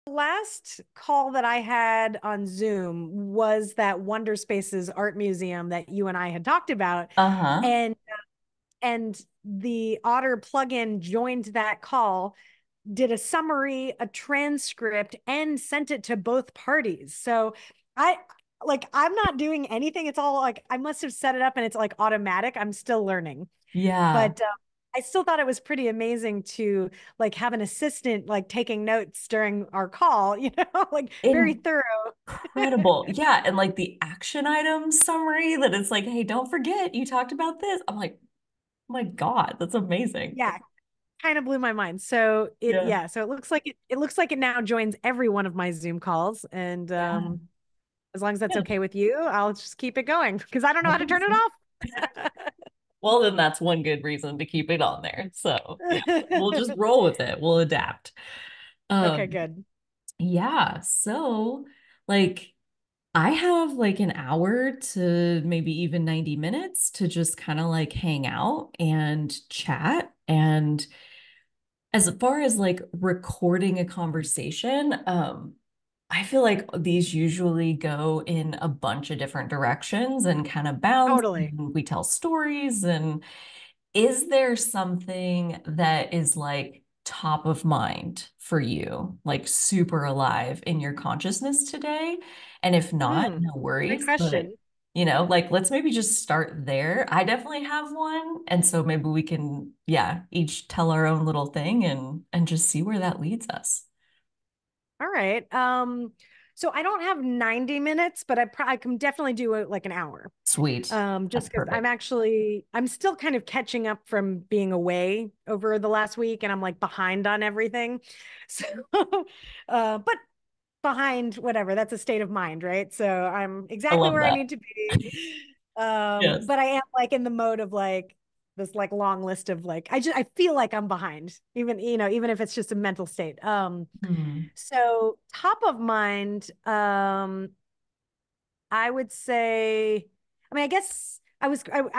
Last call that I had on Zoom was that Wonder Spaces art museum that you and I had talked about. Uh-huh. And the Otter plugin joined that call, did a summary, a transcript, and sent it to both parties. So I I'm not doing anything. It's all like I must have set it up and it's like automatic. I'm still learning. Yeah. But I still thought it was pretty amazing to like have an assistant like taking notes during our call, like very thorough. Incredible. Yeah. And like the action item summary that it's like, hey, don't forget you talked about this. I'm like, oh my God, that's amazing. Yeah, kind of blew my mind. So Yeah. so it looks like it now joins every one of my Zoom calls. And Yeah. as long as that's Yeah. okay with you, I'll just keep it going because I don't know how to turn it 100%. off. Well, then that's one good reason to keep it on there. So yeah, we'll just roll with it. We'll adapt. Okay, Um, good. yeah. So like I have like an hour to maybe even 90 minutes to just kind of like hang out and chat. And as far as like recording a conversation, I feel like these usually go in a bunch of different directions and kind of bounce, Totally. and we tell stories. And is there something that is like top of mind for you, like super alive in your consciousness today? And if not, Hmm. no Great worries. But, question. like let's maybe just start there. I definitely have one. And so maybe we can, yeah, each tell our own little thing and just see where that leads us. All right. So I don't have 90 minutes, but I can definitely do it like an hour. Sweet. Just That's because perfect. I'm still kind of catching up from being away over the last week and I'm like behind on everything. So, but behind whatever, that's a state of mind, right? So I'm I exactly love where I that. need to be. Yes. But I am like in the mode of like this like long list of like, I feel like I'm behind, even, even if it's just a mental state. Hmm. So top of mind, I would say, I mean, I guess I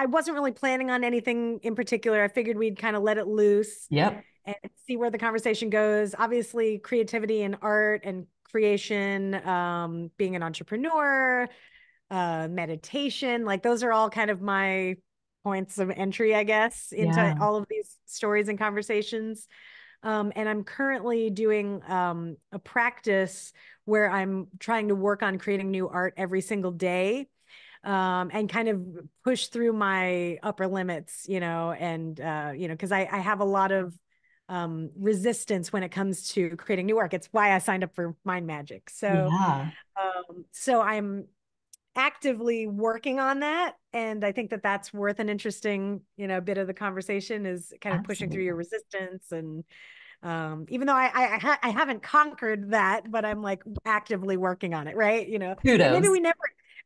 wasn't really planning on anything in particular. I figured we'd kind of let it loose Yep. and see where the conversation goes. Obviously, creativity and art and creation, being an entrepreneur, meditation, like those are all kind of my points of entry, I guess, into Yeah. all of these stories and conversations. And I'm currently doing a practice where I'm trying to work on creating new art every single day, and kind of push through my upper limits, and, because I have a lot of resistance when it comes to creating new work. It's why I signed up for Mind Magic. Yeah. So I'm actively working on that. And I think that that's worth an interesting, bit of the conversation is kind of pushing through your Absolutely. resistance and even though I haven't conquered that, but I'm like actively working on it, right? And maybe Kudos. we never,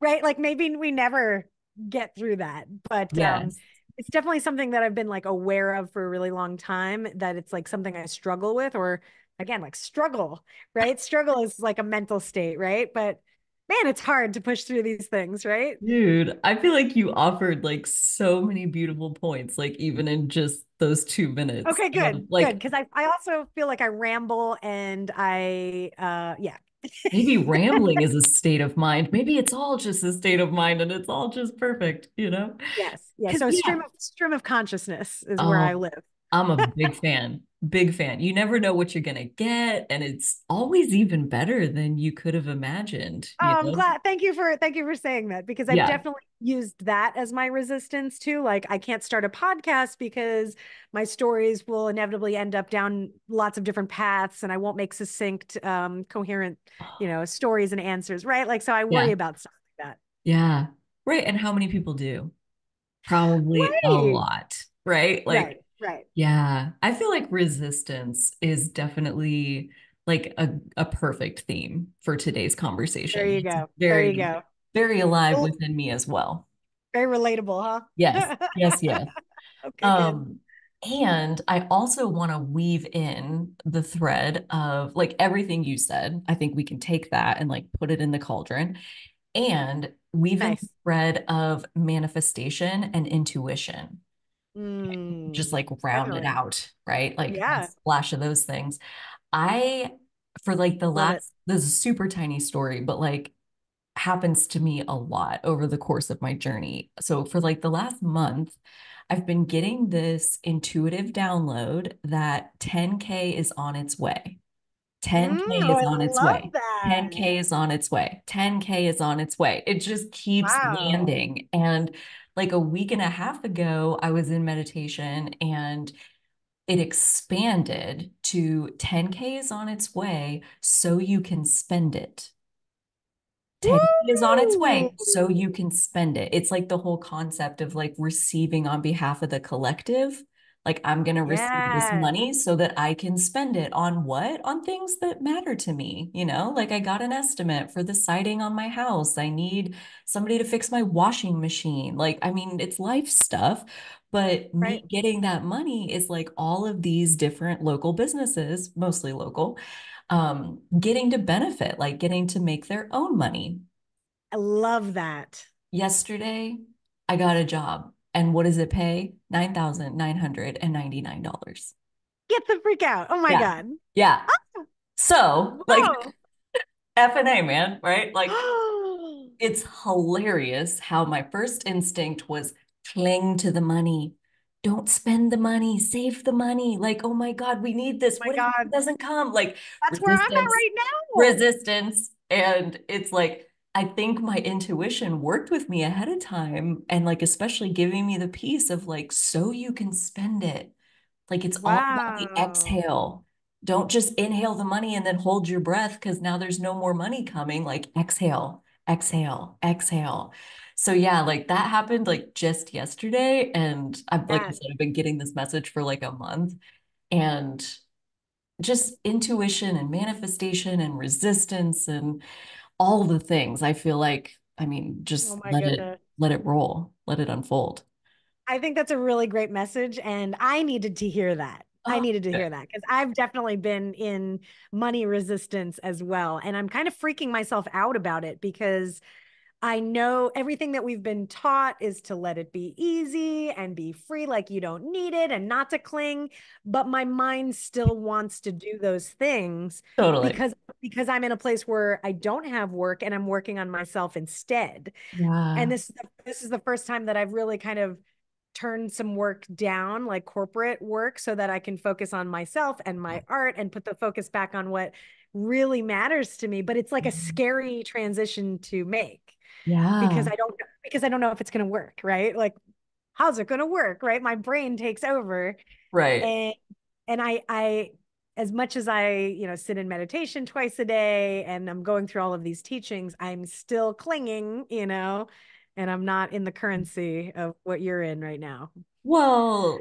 right? Like maybe we never get through that, but Yes. it's definitely something that I've been like aware of for a really long time, that it's like something I struggle with, or again, like struggle, right? Struggle is like a mental state, right? But man, it's hard to push through these things, right? Dude, I feel like you offered like so many beautiful points, like even in just those 2 minutes. Okay, good, good. Like Because I also feel like I ramble and yeah. maybe rambling is a state of mind. Maybe it's all just a state of mind and it's all just perfect, you know? Yes. Yeah. Because So yeah. stream of consciousness is where I Oh, live. I'm a big fan. Big fan. You never know what you're gonna get, and it's always even better than you could have imagined, you Oh, I'm know? glad. Thank you for saying that because I've Yeah. definitely used that as my resistance too. Like I can't start a podcast because my stories will inevitably end up down lots of different paths and I won't make succinct, coherent, stories and answers, right? Like so I worry Yeah. about stuff like that. Yeah. Right. And how many people do? Probably a Right. lot, right? Like, Right. Right. yeah, I feel like resistance is definitely like a perfect theme for today's There conversation. you It's go. There you very, go. very alive Well, within me as well. very relatable, Yes, huh? yes, yes. Okay, good. Um, and I also want to weave in the thread of like everything you said. I think we can take that and like put it in the cauldron and weave in the Nice. thread of manifestation and intuition. Just Mm, like round it definitely. out, right? Like a Yeah. splash of those things. I for like the Love it. last, this is a super tiny story, but like happens to me a lot over the course of my journey. So for like the last month, I've been getting this intuitive download that 10K is on its way. 10K Oh, is I on its love way. that. 10K is on its way. 10K is on its way. It just keeps Wow. landing. And like a week and a half ago, I was in meditation and it expanded to 10K is on its way so you can spend it. 10K is on its Woo! way so you can spend it. It's like the whole concept of like receiving on behalf of the collective. Like I'm going to receive this Yes, money so that I can spend it on what? On things that matter to me, you know? Like I got an estimate for the siding on my house. I need somebody to fix my washing machine. Like I mean, it's life stuff, but right. me getting that money is like all of these different local businesses, mostly local, getting to benefit, like getting to make their own money. I love that. Yesterday, I got a job. And what does it pay? $9,999. Get the freak out. Oh my Yeah. God. Yeah. So, like, Whoa. F and A, man, right? Like, it's hilarious how my first instinct was cling to the money. Don't spend the money, save the money. Like, oh my God, we need Oh this. my What if it God. doesn't come? Like, That's where I'm at resistance, right now. resistance. And it's like, I think my intuition worked with me ahead of time and like, especially giving me the piece of like, so you can spend it. Like it's all about the Wow. exhale. Don't just inhale the money and then hold your breath because now there's no more money coming. Like exhale, exhale, exhale. So yeah, like that happened like just yesterday. And I've like I Yes. said, I've been getting this message for like a month. And just intuition and manifestation and resistance and all the things. I feel like, I mean, Oh just my goodness. let it roll, let it unfold. I think that's a really great message. And I needed to hear that. I Oh, needed to good. hear that because I've definitely been in money resistance as well. And I'm kind of freaking myself out about it because I know everything that we've been taught is to let it be easy and be free, like you don't need it and not to cling. But my mind still wants to do those things Totally. because I'm in a place where I don't have work and I'm working on myself instead. And Yeah. this is the first time that I've really kind of turned some work down, like corporate work, so that I can focus on myself and my art and put the focus back on what really matters to me. But it's like a scary transition to make Yeah. because I don't know if it's going to work, right? Like how's it going to work, right? My brain takes over Right. and I as much as I, sit in meditation twice a day and I'm going through all of these teachings, I'm still clinging, and I'm not in the currency of what you're in right now. Well,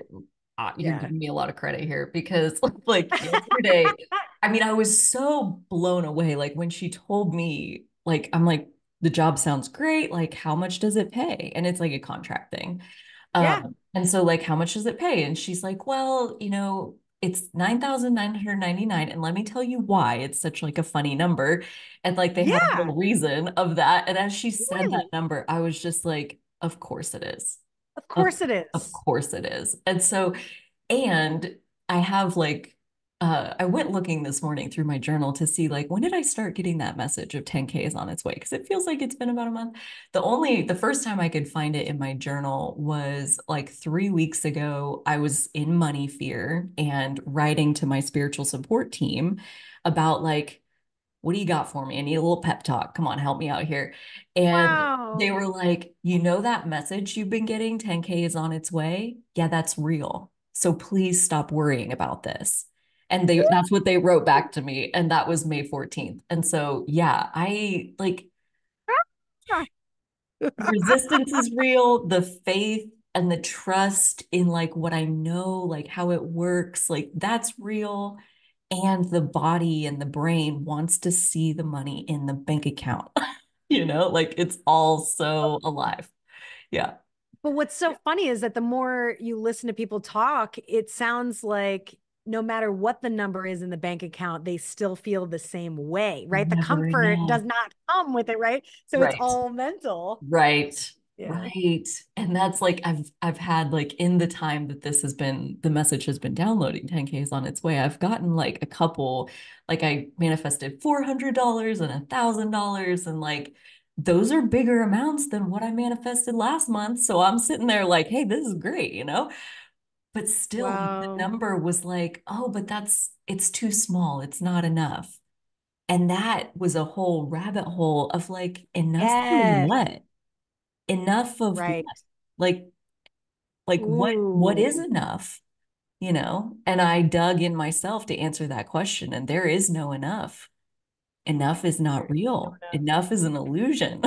you're Yeah. giving me a lot of credit here because like yesterday, I mean, I was so blown away. Like when she told me, like, I'm like, the job sounds great. Like, how much does it pay? And it's like a contract thing. Yeah. And so like, how much does it pay? And she's like, well, it's 9,999. And let me tell you why it's such like a funny number. And like they had a Yeah. whole reason of that. And as she said that Right. number, I was just like, of course it is. Of Of, course it of is. course it is. And so, and I have like, I went looking this morning through my journal to see like when did I start getting that message of 10K is on its way? Because it feels like it's been about a month. The first time I could find it in my journal was like 3 weeks ago. I was in money fear and writing to my spiritual support team about like what do you got for me? I need a little pep talk. Come on, help me out here. And they Wow. were like, you know that message you've been getting, 10K is on its way? Yeah, that's real. So please stop worrying about this. And that's what they wrote back to me. And that was May 14th. And so yeah, I like the resistance is real, the faith and the trust in like what I know, like how it works, like that's real. And the body and the brain wants to see the money in the bank account. Like it's all so alive. Yeah. But what's so funny is that the more you listen to people talk, it sounds like no matter what the number is in the bank account, they still feel the same way, right? The Never comfort enough. does not come with it, right? So it's Right. all mental. Right. Yeah. Right. And that's like I've had like in the time that this has been the message has been downloading 10K is on its way. I've gotten like a couple, like I manifested $400 and $1,000 and like those are bigger amounts than what I manifested last month. So I'm sitting there like, hey, this is great, you know? But still the Wow. number was like, oh, but it's too small. It's not enough. And that was a whole rabbit hole of like enough for Yes. what? Enough of Right. what? Like what is Ooh. enough, you know? And I dug in myself to answer that question, and there is no enough. Enough is There not is no real. enough. Enough is an illusion.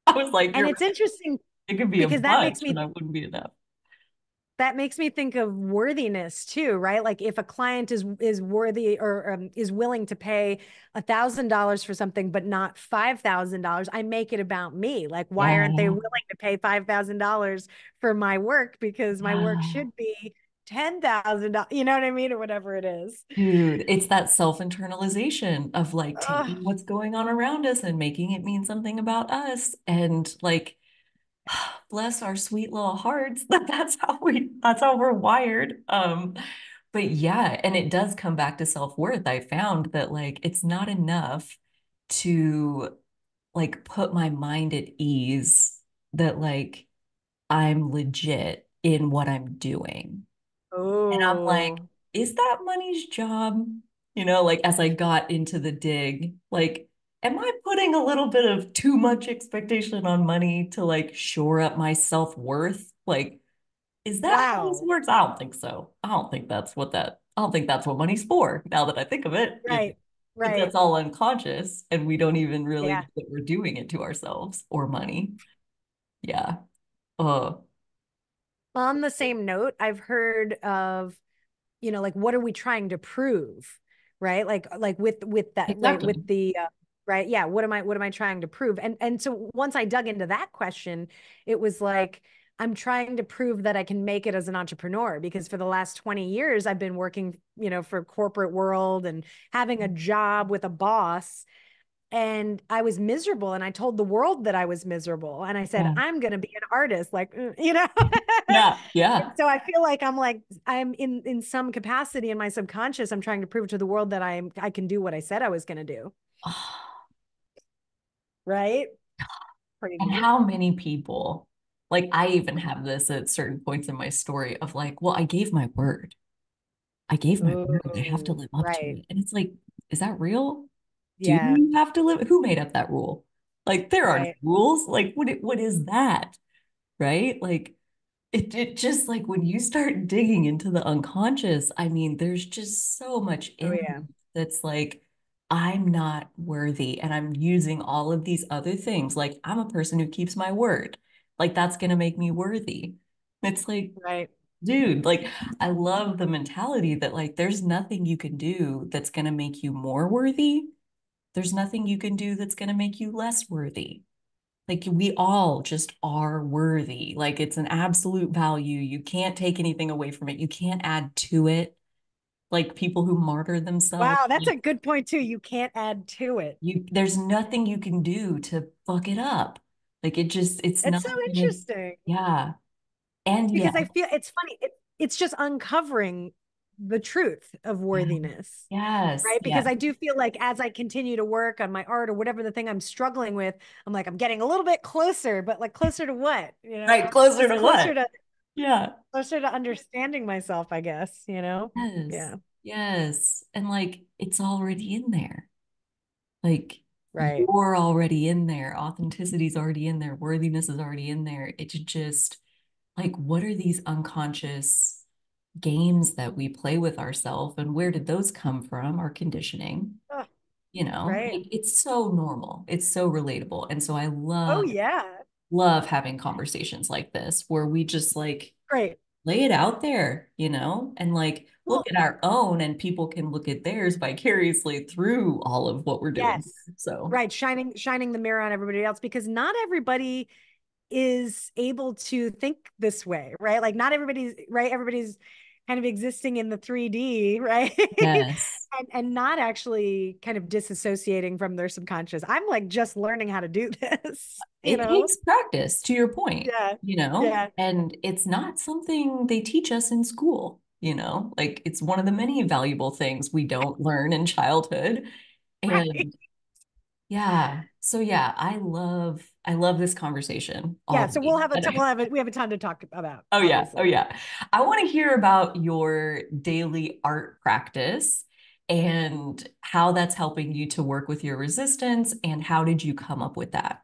I was like, And you're it's right. interesting It could be a because bunch, and I wouldn't be enough. that makes me think of worthiness too, right? Like if a client is worthy or is willing to pay $1,000 for something, but not $5,000, I make it about me. Like, why aren't they Yeah. willing to pay $5,000 for my work? Because my work Yeah. should be $10,000. You know what I mean, or whatever it is. Dude, it's that self-internalization of like taking Oh, what's going on around us and making it mean something about us. And like, bless our sweet little hearts, that's how we're wired. But yeah, and it does come back to self-worth. I found that like it's not enough to like put my mind at ease that like I'm legit in what I'm doing. And I'm like, oh, is that money's job? You know, like as I got into the dig, like, am I putting a little bit of too much expectation on money to like shore up my self-worth? Like, is that how this wow. works? I don't think so. I don't think that's what money's for now that I think of it, you know. Right, But right. that's all unconscious and we don't even really know Yeah. that we're doing it to ourselves or money. Yeah. Uh, On the same note, I've heard of, like what are we trying to prove, right? Like with that, right, exactly. with the right, yeah, what am I trying to prove? And so once I dug into that question, it was like I'm trying to prove that I can make it as an entrepreneur because for the last 20 years I've been working, for corporate world and having a job with a boss, and I was miserable, and I told the world that I was miserable, and I said Yeah. I'm going to be an artist, like Yeah. And Yeah. so I feel like I'm in some capacity in my subconscious, I'm trying to prove to the world that I can do what I said I was going to do. Right? And Crazy. how many people, like I even have this at certain points in my story of like, well, I gave my word. I gave my word. I have to Oh, live up to right. it. And it's like, is that real? Do Yeah. you have to live? Who made up that rule? Like there are no Right. rules. Like what is that? Right? Like it just like when you start digging into the unconscious, I mean, there's just so much Oh in yeah. that's like, I'm not worthy. And I'm using all of these other things. Like, I'm a person who keeps my word. Like, that's going to make me worthy. It's like, Right. dude, like, I love the mentality that, like, there's nothing you can do that's going to make you more worthy. There's nothing you can do that's going to make you less worthy. Like we all just are worthy. Like it's an absolute value. You can't take anything away from it. You can't add to it. Like people who martyr themselves, Wow, that's like a good point too. You can't add to it. there's nothing you can do to fuck it up. Like it's It's not so gonna, interesting yeah. And yeah, because I feel it's funny. It's just uncovering the truth of yeah, worthiness. yes, Right? yeah. Because I do feel like as I continue to work on my art or whatever the thing I'm struggling with, I'm like, I'm getting a little bit closer, but like closer to what? Right, closer Just to what? Yeah. closer to understanding myself, I guess. Yes. Yeah. Yes. And like it's already in there. Like Right. you're already in there. Authenticity is already in there. Worthiness is already in there. It's just like, what are these unconscious games that we play with ourselves and where did those come from? Our conditioning, Oh, you know, right. like it's so normal. It's so relatable. And so I Oh, yeah. love having conversations like this where we just like Great. lay it out there, you know, and like look Well, at our own and people can look at theirs vicariously through all of what we're doing. yes. So, Right. Shining the mirror on everybody else because not everybody is able to think this way, right? Like not everybody's right. Everybody's kind of existing in the 3D, right? yes. and not actually kind of disassociating from their subconscious. I'm like just learning how to do this. you it know? takes practice to your point, Yeah. you know, Yeah. and it's not something they teach us in school, you know, like it's one of the many valuable things we don't learn in childhood. Right. And yeah, so yeah, I love this conversation Yeah. So already. And we have a ton to talk about, oh yeah, oh obviously. yeah. I want to hear about your daily art practice and how that's helping you to work with your resistance and how did you come up with that?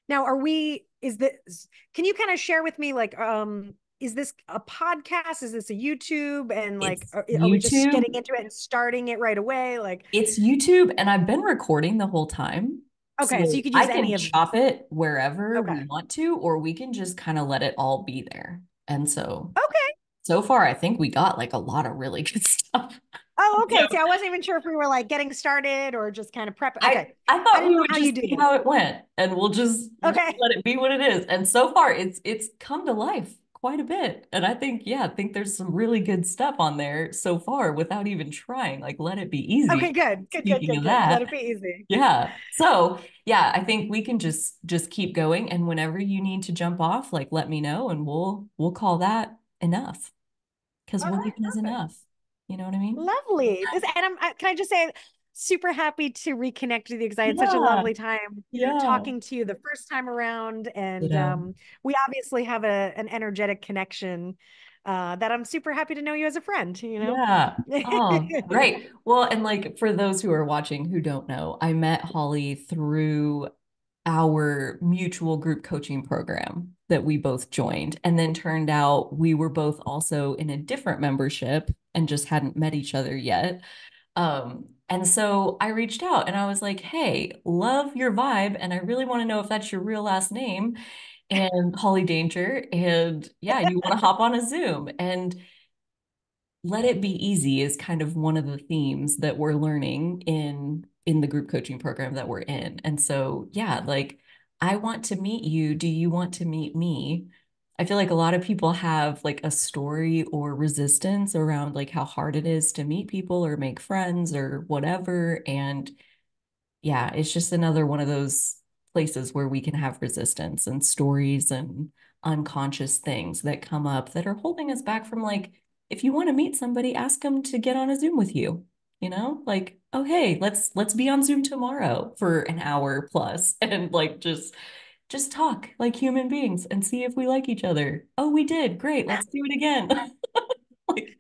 Now, is this, can you kind of share with me, like, is this a podcast? Is this a YouTube? And like, It's are we just YouTube. getting into it and starting it right away? Like, It's YouTube, and I've been recording the whole time. okay, so So you could I use can any of, chop it wherever okay. we want to, or we can just kind of let it all be there. And so, Okay. so far, I think we got like a lot of really good stuff. Oh, So okay. See, I wasn't even sure if we were like getting started or just kind of prep. Okay. I I thought didn't we know would how you just do see this. how it went, and we'll just Okay. let it be what it is. And so far, it's come to life quite a bit. And I think, yeah, I think there's some really good stuff on there so far without even trying. Like, let it be Okay, easy. good. Good, good, Speaking good, of good. Let that. it be easy. Yeah. So, yeah, I think we can just keep going and whenever you need to jump off, like let me know and we'll call that enough because All one right, is perfect. enough. You know what I mean? Lovely. Can I just say, super happy to reconnect with you because I had such a Yeah. lovely time, Yeah. talking to you the first time around, You and know. we obviously have an energetic connection that I'm super happy to know you as a friend. Yeah. Oh, great. Well, and like for those who are watching who don't know, I met Holly through our mutual group coaching program that we both joined. And then turned out we were both also in a different membership and just hadn't met each other yet. And so I reached out and I was like, hey, love your vibe. And I really want to know if that's your real last name and Holly Danger. And yeah, you want to hop on a Zoom. And let it be easy is kind of one of the themes that we're learning in the group coaching program that we're in. And so, yeah, like I want to meet you. Do you want to meet me? I feel like a lot of people have like a story or resistance around like how hard it is to meet people or make friends or whatever. And yeah, it's just another one of those places where we can have resistance and stories and unconscious things that come up that are holding us back from like, if you want to meet somebody, ask them to get on a Zoom with you, you know, like, oh, hey, let's be on Zoom tomorrow for an hour plus and like just talk like human beings and see if we like each other. Oh, we did. Great. Let's do it again. Like,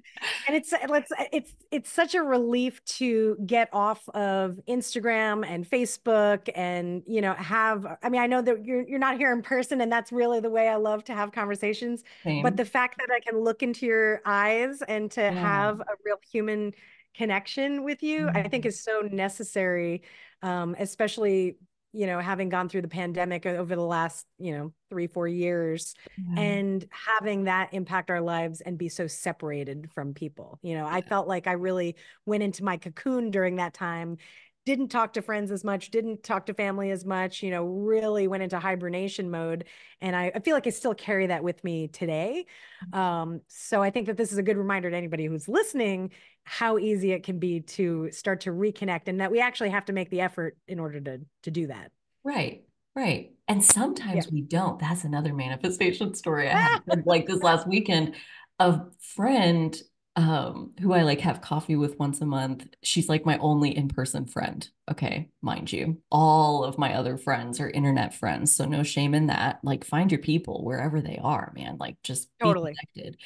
And it's such a relief to get off of Instagram and Facebook and have, I mean, I know that you're not here in person, and that's really the way I love to have conversations, but same. the fact that I can look into your eyes and to Yeah. have a real human connection with you, I think is so necessary, especially having gone through the pandemic over the last 3-4 years, Yeah. and having that impact our lives and be so separated from people. I felt like I really went into my cocoon during that time, didn't talk to friends as much, didn't talk to family as much, really went into hibernation mode. And I feel like I still carry that with me today. So I think that this is a good reminder to anybody who's listening how easy it can be to start to reconnect, and that we actually have to make the effort in order to do that. Right, right. And Yeah. sometimes we don't. That's another manifestation story I had. Like this last weekend, a friend who I like have coffee with once a month, she's like my only in-person friend. Okay, mind you. All of my other friends are internet friends, so no shame in that. Like find your people wherever they are, man. Like just be Totally. connected.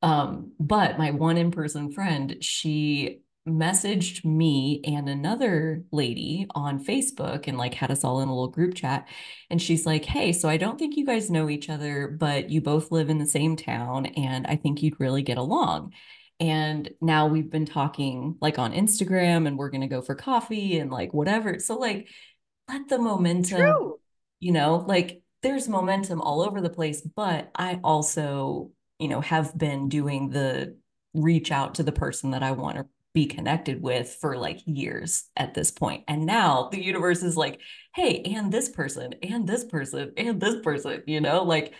But my one in-person friend, she messaged me and another lady on Facebook and like had us all in a little group chat. And she's like, hey, so I don't think you guys know each other, but you both live in the same town and I think you'd really get along. And now we've been talking like on Instagram and we're going to go for coffee and like whatever. So like let the momentum, True. like there's momentum all over the place, but I also, have been doing the reach out to the person that I want to be connected with for like years at this point. And now the universe is like, hey, and this person, and this person, and this person, like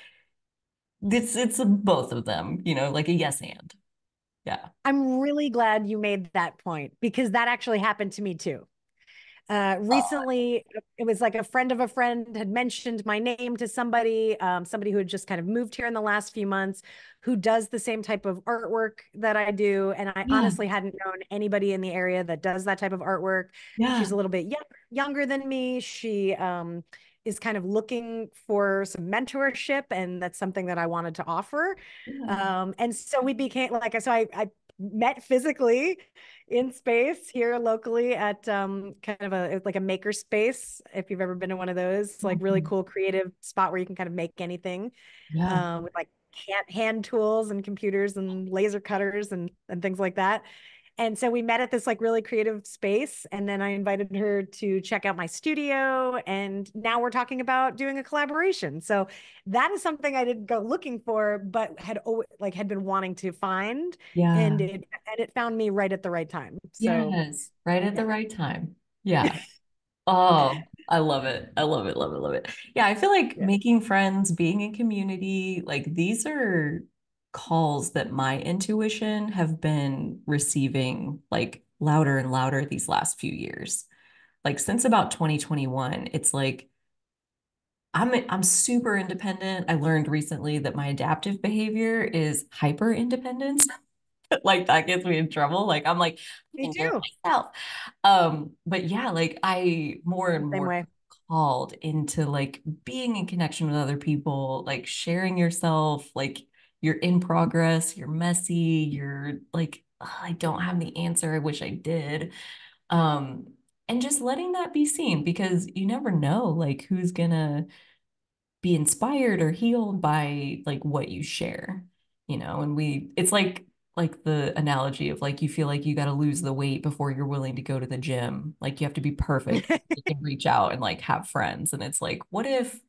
it's both of them, like a yes and. Yeah. I'm really glad you made that point because that actually happened to me too. Oh, Recently, it was like a friend of a friend had mentioned my name to somebody, somebody who had just kind of moved here in the last few months, who does the same type of artwork that I do. And I yeah, honestly hadn't known anybody in the area that does that type of artwork. She's yeah, a little bit younger than me. She is kind of looking for some mentorship, and that's something that I wanted to offer. yeah, And so we became like, so I met physically in space here locally at kind of a like a maker space. If you've ever been to one of those, like really mhm, cool creative spot where you can kind of make anything yeah, with like hand tools and computers and laser cutters and things like that. And so we met at this like really creative space, and then I invited her to check out my studio, and now we're talking about doing a collaboration. So that is something I didn't go looking for, but had been wanting to find, yeah. and it found me right at the right time. So Yes, right at the yeah. right time. Yeah. Oh, I love it. I love it, love it, love it. Yeah, I feel like Yeah. making friends, being in community, like these are calls that my intuition have been receiving like louder and louder these last few years. Like since about 2021, it's like I'm super independent. I learned recently that my adaptive behavior is hyper independence. Like that gets me in trouble. Like I'm like, I Me can do it too. myself. But yeah, like I more and Same more way. called into like being in connection with other people, like sharing yourself, like you're in progress, you're messy, you're like, "Ugh, I don't have the answer. I wish I did." Um, and just letting that be seen because you never know like who's gonna be inspired or healed by like what you share, you know, and it's like the analogy of like you feel like you got to lose the weight before you're willing to go to the gym. Like you have to be perfect. You can reach out and like have friends. And it's like, what if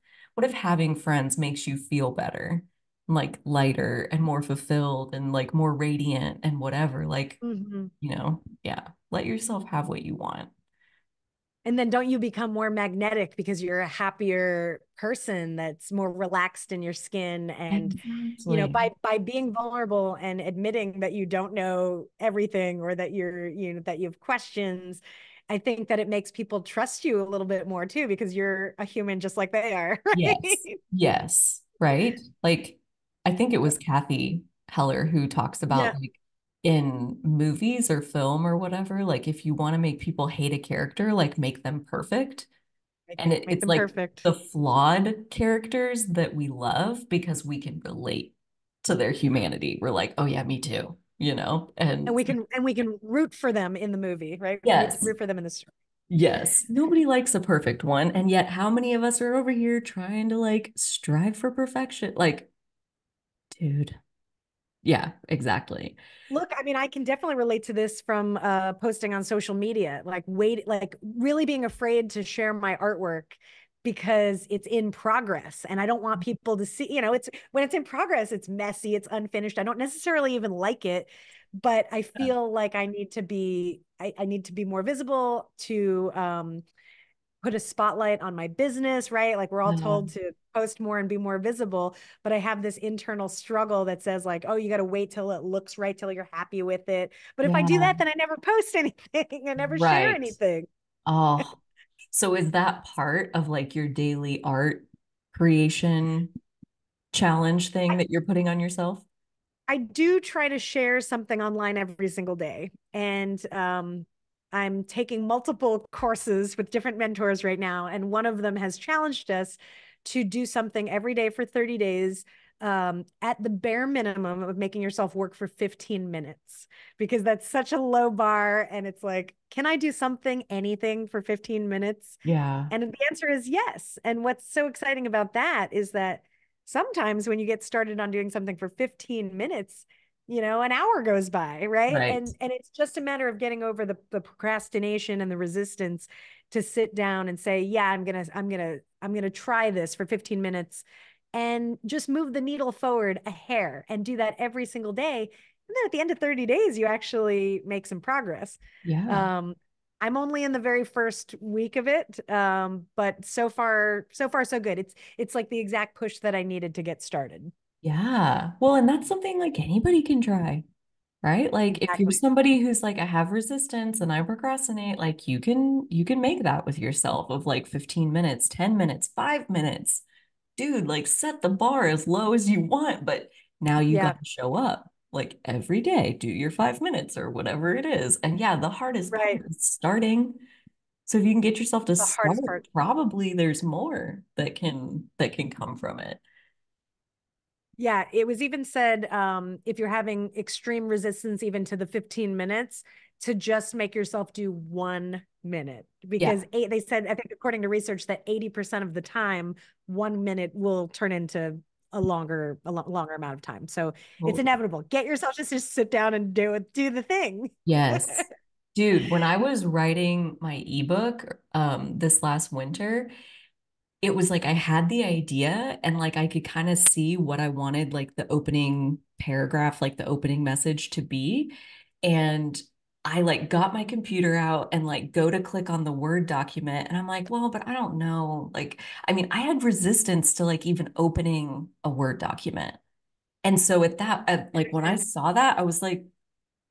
having friends makes you feel better, like lighter and more fulfilled and like more radiant and whatever? Like, Mhm. yeah, let yourself have what you want. And then don't you become more magnetic because you're a happier person that's more relaxed in your skin, and Exactly. by being vulnerable and admitting that you don't know everything, or that that you have questions, I think that it makes people trust you a little bit more too, because you're a human just like they are, Yes. right? Yes. Right. Like, I think it was Kathy Heller who talks about Yeah, like in movies or film or whatever, like if you want to make people hate a character, like make them perfect. And make it's them like perfect. the flawed characters that we love because we can relate to their humanity. We're like, oh yeah, me too, you know? And And we can root for them in the movie, right? yes, Root for them in the story. yes, nobody likes a perfect one. And yet, how many of us are over here trying to like strive for perfection? Like, dude. Yeah, exactly. Look, I mean, I can definitely relate to this from posting on social media, like really being afraid to share my artwork because it's in progress, and I don't want people to see, it's when it's in progress, it's messy, it's unfinished. I don't necessarily even like it, but I Yeah. feel like I need to be more visible to put a spotlight on my business, right? Like we're all Yeah. told to post more and be more visible, but I have this internal struggle that says like, oh, you got to wait till it looks right, till you're happy with it. But if I do Yeah. that, then I never post anything. I never share Right. anything. Oh, so is that part of like your daily art creation challenge thing that you're putting on yourself? I do try to share something online every single day. And I'm taking multiple courses with different mentors right now. And one of them has challenged us to do something every day for 30 days, at the bare minimum of making yourself work for 15 minutes, because that's such a low bar. And it's like, can I do something, anything for 15 minutes? Yeah. And the answer is yes. And what's so exciting about that is that sometimes when you get started on doing something for 15 minutes, an hour goes by, right? Right. And it's just a matter of getting over the procrastination and the resistance to sit down and say, yeah, I'm gonna try this for 15 minutes and just move the needle forward a hair, and do that every single day. And then at the end of 30 days, you actually make some progress. Yeah. Um, I'm only in the very first week of it, but so far, so good. It's like the exact push that I needed to get started. Yeah. Well, and that's something like anybody can try. right? Like if you're Exactly. somebody who's like, I have resistance and I procrastinate, like you can make that with yourself of like 15 minutes, 10 minutes, 5 minutes. Dude, like set the bar as low as you want, but now you got Yeah. to show up like every day, do your 5 minutes or whatever it is. And yeah, the hardest part Right. is starting. So if you can get yourself to The start, hardest part. probably there's more that can come from it. Yeah, it was even said if you're having extreme resistance, even to the 15 minutes, to just make yourself do 1 minute. Yeah, Because they said, I think according to research, that 80% of the time, 1 minute will turn into longer amount of time. So it's totally. inevitable. Get yourself just sit down and do the thing. Yes. Dude, when I was writing my ebook this last winter, it was like I had the idea and like I could kind of see what I wanted like the opening paragraph, like the opening message to be. And I like got my computer out and like go to click on the Word document and I'm like, well, but I don't know. Like, I mean, I had resistance to like even opening a Word document. And so like when I Understand. saw that, I was like,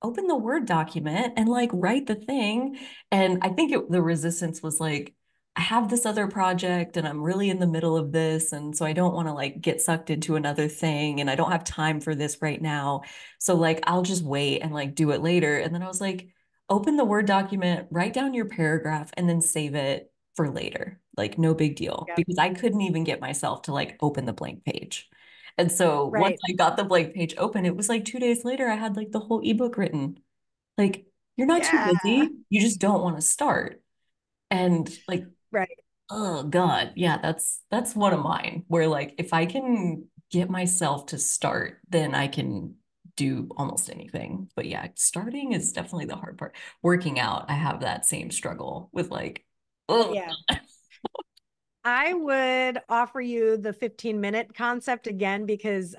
open the Word document and like write the thing. And I think the resistance was like, I have this other project and I'm really in the middle of this. And so I don't want to like get sucked into another thing and I don't have time for this right now. So like I'll just wait and like do it later. And then I was like, open the Word document, write down your paragraph, and then save it for later. Like no big deal. Yep. Because I couldn't even get myself to like open the blank page. And so once Right. I got the blank page open, it was like 2 days later, I had like the whole ebook written. Like, you're not too Yeah. busy. You just don't want to start. And like, Right. oh God, yeah, that's one of mine where like if I can get myself to start, then I can do almost anything. But yeah, starting is definitely the hard part. Working out, I have that same struggle with like, Oh oh yeah. I would offer you the 15-minute concept again because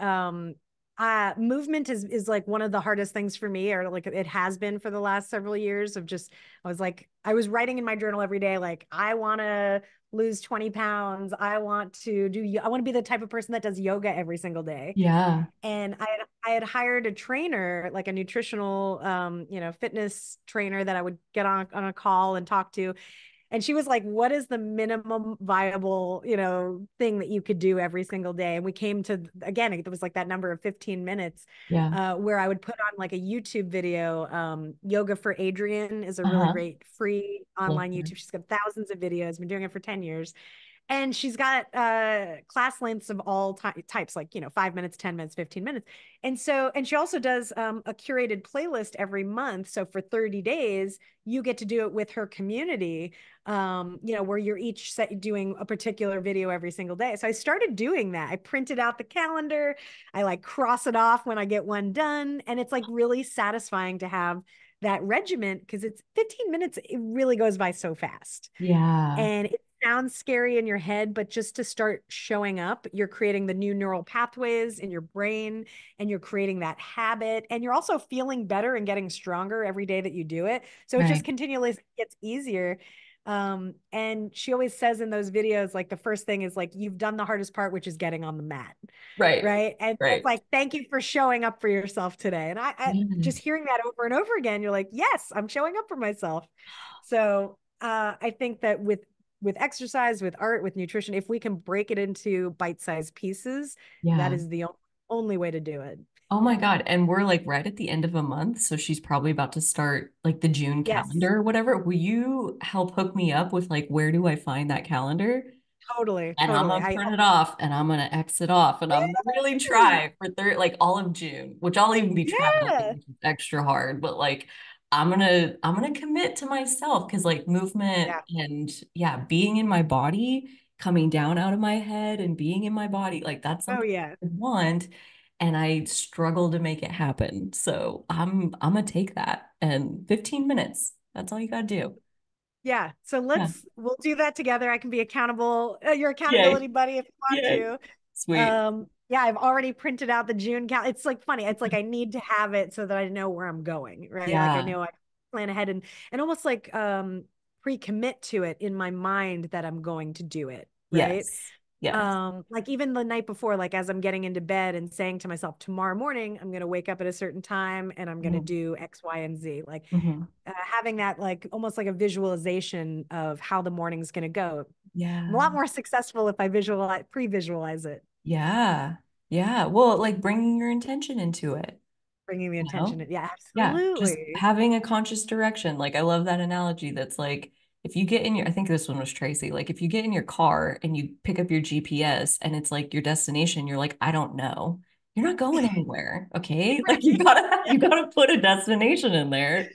movement is like one of the hardest things for me, or like it has been for the last several years of just I was writing in my journal every day, like I want to lose 20 pounds. I want to be the type of person that does yoga every single day. yeah, And I had hired a trainer, like a nutritional fitness trainer that I would get on a call and talk to, and she was like, what is the minimum viable, thing that you could do every single day? And we came to, again, it was like that number of 15 minutes, yeah. where I would put on like a YouTube video. Yoga for Adrienne is a really Uh-huh. great free Love online that. YouTube. She's got thousands of videos, been doing it for 10 years. And she's got class lengths of all types, like 5 minutes, 10 minutes, 15 minutes. And she also does a curated playlist every month. So for 30 days you get to do it with her community, where you're each doing a particular video every single day. So I started doing that. I printed out the calendar, I like cross it off when I get one done, and it's like really satisfying to have that regiment because it's 15 minutes. It really goes by so fast. Yeah, And it sounds scary in your head, but just to start showing up, you're creating the new neural pathways in your brain and you're creating that habit. And you're also feeling better and getting stronger every day that you do it. So it just right, continually gets easier. And she always says in those videos, like the first thing is like, you've done the hardest part, which is getting on the mat. right, Right. And it's right. like, thank you for showing up for yourself today. And I just Yes. hearing that over and over again, you're like, yes, I'm showing up for myself. So I think that with exercise, with art, with nutrition, if we can break it into bite-sized pieces, that Yeah. is the only way to do it. Oh my God. And we're like right at the end of a month. So she's probably about to start like the June Yes, calendar or whatever. Will you help hook me up with like where do I find that calendar? totally, And I'm totally. gonna print it off and I'm gonna X it off and I'm gonna really try for like all of June, which I'll even be traveling, Yeah. which is extra hard, but like I'm gonna commit to myself because like movement Yeah. and yeah, being in my body, coming down out of my head and being in my body, like that's Oh something yeah. I want and I struggle to make it happen. So I'm gonna take that and 15 minutes. That's all you gotta do. Yeah. So Yeah. we'll do that together. I can be accountable, your Yay. accountability buddy if you Yay. want to. Sweet. Yeah, I've already printed out the June It's like funny. It's like I need to have it so that I know where I'm going, right? Like I Yeah. know I plan ahead and almost like pre-commit to it in my mind that I'm going to do it, right? Yes. Yes. Like even the night before, like as I'm getting into bed and saying to myself, tomorrow morning, I'm going to wake up at a certain time and I'm going to Mhm. do X, Y, and Z. Like Mhm. having that, like almost like a visualization of how the morning's going to go. I'm a Yeah. lot more successful if I pre-visualize it, Yeah. Yeah. Well, like bringing your intention into it, bringing the you intention know? in. Yeah, Yeah. Just absolutely. having a conscious direction. Like I love that analogy that's like if you get in your, I think this one was Tracy, like if you get in your car and you pick up your GPS and it's like your destination, you're like, I don't know. You're not going anywhere. Okay. Like Right. you gotta put a destination in there.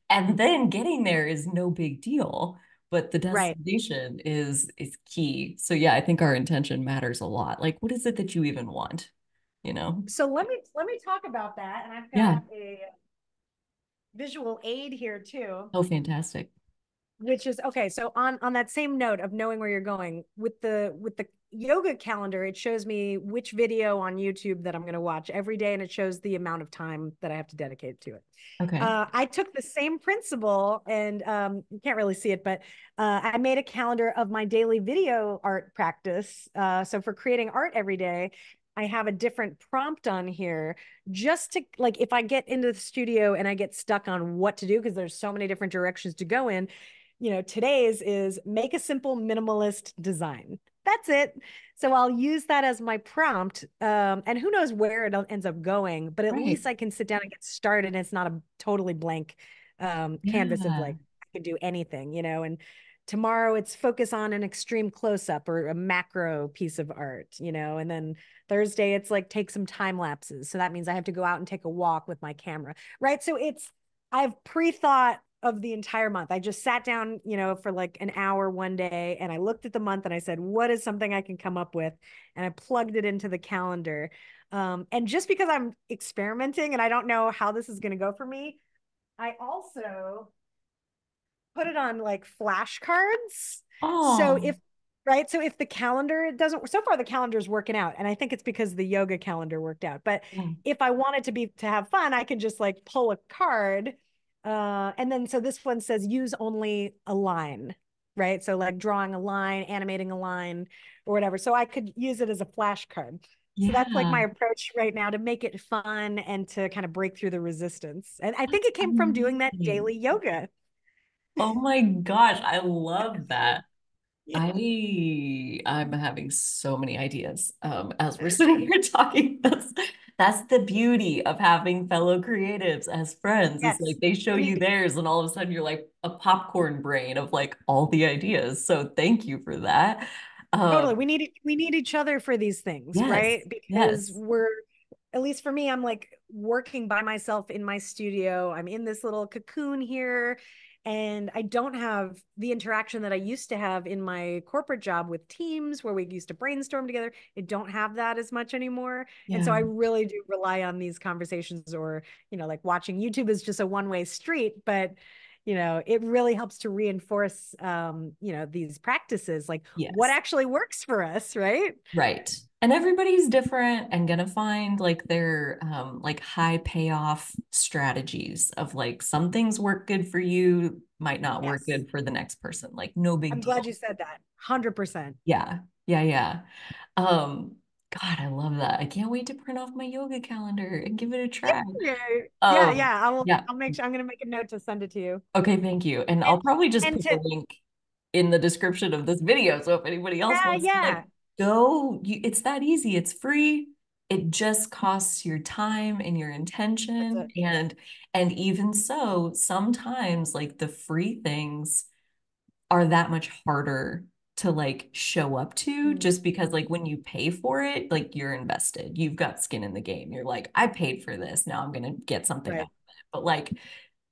And then getting there is no big deal, but the Right. destination is key. So yeah, I think our intention matters a lot. Like what is it that you even want? You know? So let me talk about that. And I've Yeah. got a visual aid here too, Oh, fantastic. which is okay. So on that same note of knowing where you're going with the yoga calendar, it shows me which video on YouTube that I'm going to watch every day, and it shows the amount of time that I have to dedicate to it. Okay. I took the same principle, and you can't really see it, but I made a calendar of my daily video art practice. So for creating art every day, I have a different prompt on here just to like if I get into the studio and I get stuck on what to do because there's so many different directions to go in. Today's is make a simple minimalist design. That's it. So I'll use that as my prompt. And who knows where it ends up going, but at Right. least I can sit down and get started. And it's not a totally blank canvas of Yeah. like, I can do anything. And tomorrow it's focus on an extreme close up or a macro piece of art. And then Thursday it's like take some time lapses. So that means I have to go out and take a walk with my camera. Right. So I've pre-thought of the entire month. I just sat down, for like an hour one day and I looked at the month and I said, what is something I can come up with? And I plugged it into the calendar. And just because I'm experimenting and I don't know how this is going to go for me, I also put it on like flashcards. So Oh, so if the calendar it doesn't so far the calendar's working out and I think it's because the yoga calendar worked out. But yeah. if I wanted to have fun, I can just like pull a card. And then so this one says use only a line, right? So like drawing a line, animating a line or whatever. So I could use it as a flashcard. So that's like my Yeah. approach right now to make it fun and to kind of break through the resistance. And I think That's it came from doing that amazing. daily yoga. Oh my gosh, I love that. Yeah. I'm having so many ideas as we're sitting here talking. That's the beauty of having fellow creatives as friends. Is Yes. like they show We you need theirs, and all of a sudden you're like a popcorn brain of like all the ideas. So thank you for that. totally. Um, We need each other for these things, yes, right? Because yes, we're at least for me, I'm like working by myself in my studio. I'm in this little cocoon here, and I don't have the interaction that I used to have in my corporate job with teams where we used to brainstorm together. I don't have that as much anymore. And so yeah, I really do rely on these conversations or, like watching YouTube is just a one-way street, but it really helps to reinforce these practices, like what yes. actually works for us, right? Right. And everybody's different and gonna find like their like high payoff strategies of like some things work good for you, might not work Yes. good for the next person. Like no big I'm glad deal. you said that. 100%. Yeah. Yeah, yeah. Um, God, I love that. I can't wait to print off my yoga calendar and give it a try. Yeah. Yeah, Um, yeah. I'll yeah. I'll make sure I'm gonna make a note to send it to you. Okay, thank you. And And I'll probably just and put the to link in the description of this video. So if anybody else yeah, wants to like yeah. go, it's that easy. It's free. It just costs your time and your That's intention. it. And even so, sometimes like the free things are that much harder to like show up to just because like when you pay for it, like you're invested. You've got skin in the game. You're like, I paid for this. Now I'm gonna get something out Right. of it. But like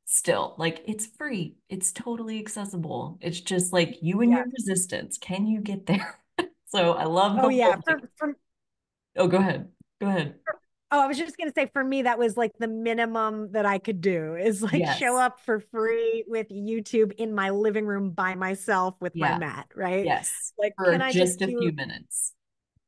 still, like it's free. It's totally accessible. It's just like you and Yeah. your resistance. Can you get there? So I love Oh the yeah. whole like, oh, go ahead. Go ahead. Oh, I was just gonna say for me, that was like the minimum that I could do is like show Yes. up for free with YouTube in my living room by myself with my Yeah. mat, right? Yes. Like, For can I just just a do few minutes.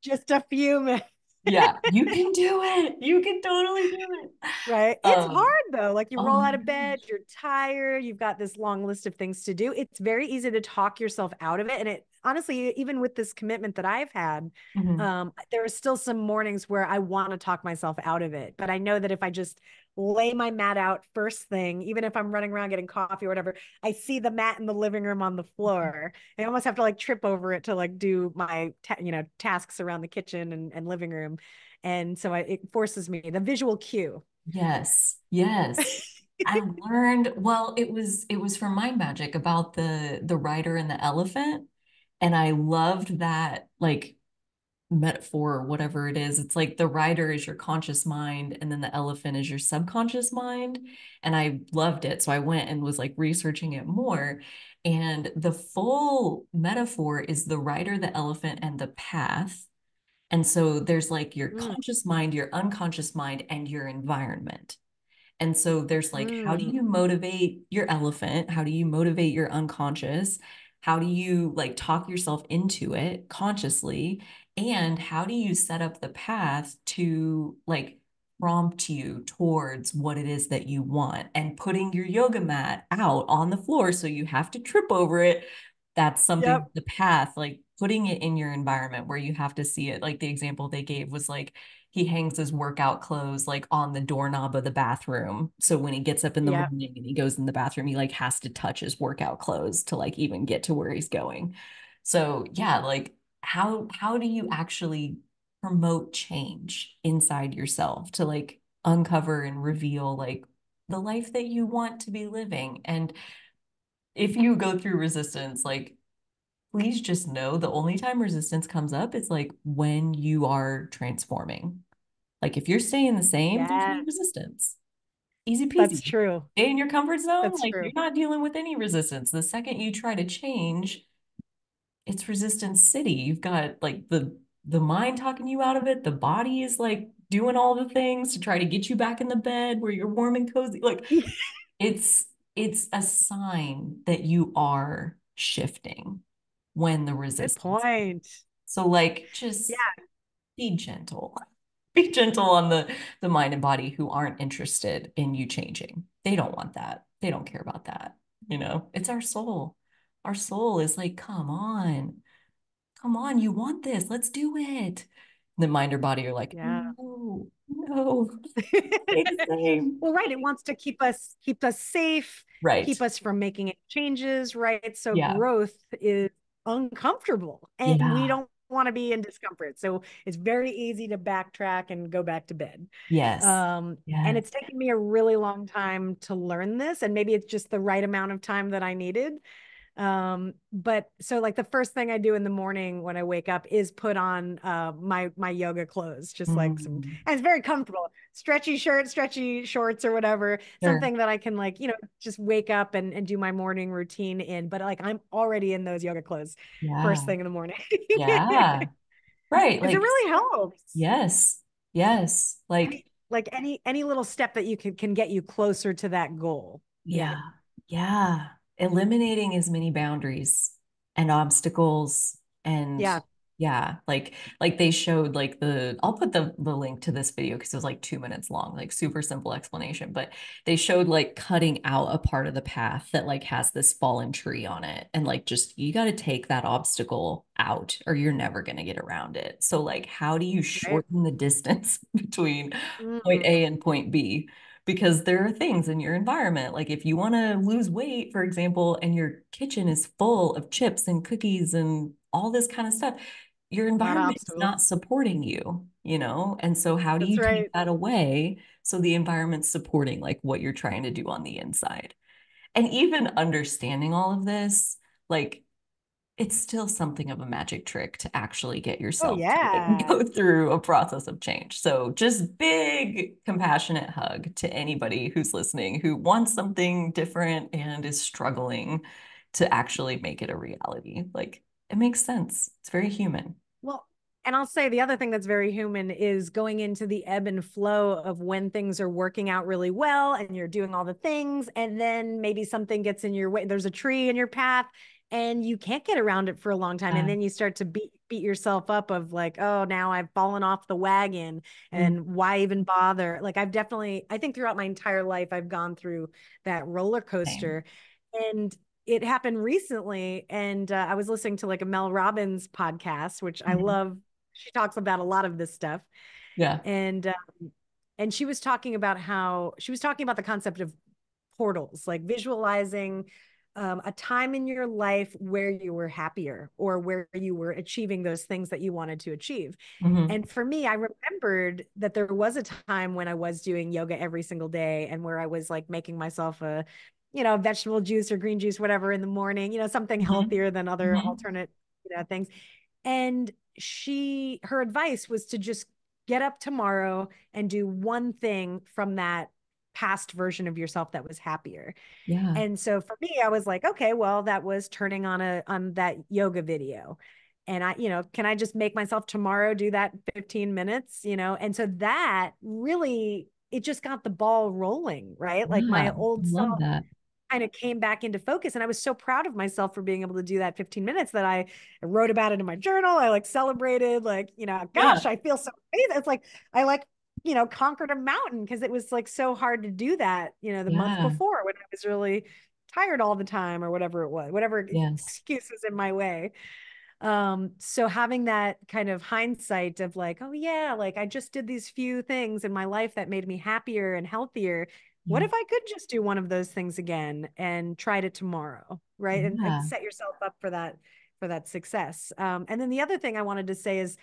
just a few minutes? Yeah, you can do it. You can totally do it. Right. It's Um, hard though. Like you oh roll my out of bed, gosh. you're tired, you've got this long list of things to do. It's very easy to talk yourself out of it. And it honestly, even with this commitment that I've had, Mhm. there are still some mornings where I want to talk myself out of it. But I know that if I just lay my mat out first thing, even if I'm running around getting coffee or whatever, I see the mat in the living room on the floor. I almost have to like trip over it to like do my tasks around the kitchen and living room. And so it forces me the visual cue. Yes, yes. I learned, well, it was from Mind Magic about the rider and the elephant. And I loved that like metaphor or whatever it is. It's like the rider is your conscious mind and then the elephant is your subconscious mind. And I loved it. So I went and was like researching it more. And the full metaphor is the rider, the elephant, and the path. And so there's like your Mm, conscious mind, your unconscious mind, and your environment. And so there's like, how do mm. you motivate your elephant? How do you motivate your unconscious? How do you like talk yourself into it consciously? And how do you set up the path to like prompt you towards what it is that you want? And putting your yoga mat out on the floor so you have to trip over it. That's something, Yep. the path, like putting it in your environment where you have to see it. Like the example they gave was like, he hangs his workout clothes like on the doorknob of the bathroom. So when he gets up in the Yep. morning and he goes in the bathroom, he like has to touch his workout clothes to like even get to where he's going. So yeah, like how do you actually promote change inside yourself to like uncover and reveal like the life that you want to be living? And if you go through resistance, like please just know the only time resistance comes up is like when you are transforming. Like if you're staying the same, there's no Yes. resistance. Easy That's peasy. true. Stay in your comfort zone, That's like true. you're not dealing with any resistance. The second you try to change, it's resistance city. You've got like the mind talking you out of it. The body is like doing all the things to try to get you back in the bed where you're warm and cozy. Like it's it's a sign that you are shifting when the Good resistance. point. So like just Yeah. be gentle. Be gentle on the mind and body who aren't interested in you changing. They don't want that. They don't care about that. You know, it's our soul. Our soul is like, come on, you want this. Let's do it. The mind or body are like, Yeah. no, no, stay the same. Well, right. It wants to keep us safe, Right. keep us from making any changes, right? So Yeah. growth is uncomfortable and we Yeah. don't want to be in discomfort. So it's very easy to backtrack and go back to bed. Yes. And Yes. it's taken me a really long time to learn this, and maybe it's just the right amount of time that I needed. But so like the first thing I do in the morning when I wake up is put on my yoga clothes, just like some, Mm, and it's very comfortable, stretchy shirt, stretchy shorts or whatever, sure. something that I can like, just wake up and do my morning routine in. But like I'm already in those yoga clothes first Yeah. thing in the morning. Yeah. Right. Because it Like, really helps. yes. Yes. Like, Any little step that you can get you closer to that goal. Yeah. yeah, yeah. Eliminating as many boundaries and obstacles and Yeah. yeah, like they showed like I'll put the link to this video because it was like 2 minutes long, like super simple explanation, but they showed like cutting out a part of the path that like has this fallen tree on it and like just you got to take that obstacle out or you're never going to get around it. So like how do you Right. shorten the distance between point Mm, A and point B? Because there are things in your environment. Like if you want to lose weight, for example, and your kitchen is full of chips and cookies and all this kind of stuff, your a lot of environment is obstacles. not supporting you, you know? And so how do That's you take right. that away so the environment's supporting like what you're trying to do on the inside? And even understanding all of this, like it's still something of a magic trick to actually get Oh yourself to like yeah. go through a process of change. So just big compassionate hug to anybody who's listening who wants something different and is struggling to actually make it a reality. Like it makes sense. It's very human. Well, and I'll say the other thing that's very human is going into the ebb and flow of when things are working out really well and you're doing all the things, and then maybe something gets in your way. There's a tree in your path and you can't get around it for a long time. And Yeah. then you start to beat yourself up of like, oh, now I've fallen off the wagon Mm. and why even bother? Like I think throughout my entire life, I've gone through that roller Same. coaster. And it happened recently. And I was listening to like a Mel Robbins podcast, which I Mhm. love. She talks about a lot of this stuff. Yeah. And she was talking about how she was talking about the concept of portals, like visualizing a time in your life where you were happier or where you were achieving those things that you wanted to achieve. Hmm. And for me, I remembered that there was a time when I was doing yoga every single day and where I was like making myself a, vegetable juice or green juice, whatever in the morning, something Hmm. healthier than other Hmm. alternate, things. And her advice was to just get up tomorrow and do one thing from that past version of yourself that was happier. Yeah. And so for me, I was like, okay, well, that was turning on that yoga video. And can I just make myself tomorrow do that 15 minutes, And so that really, it just got the ball rolling, right? Like Yeah. my old self Love that. kind of came back into focus. And I was so proud of myself for being able to do that 15 minutes that I wrote about it in my journal. I like celebrated, like, Yeah. gosh, I feel so amazing. It's like I like, conquered a mountain because it was like so hard to do that, the month Yeah. before when I was really tired all the time or whatever it was, whatever Yes. excuse was in my way. So having that kind of hindsight of like, oh yeah, like I just did these few things in my life that made me happier and healthier. What Yeah. if I could just do one of those things again and tried it tomorrow, right? And Yeah. set yourself up for that success. And then the other thing I wanted to say is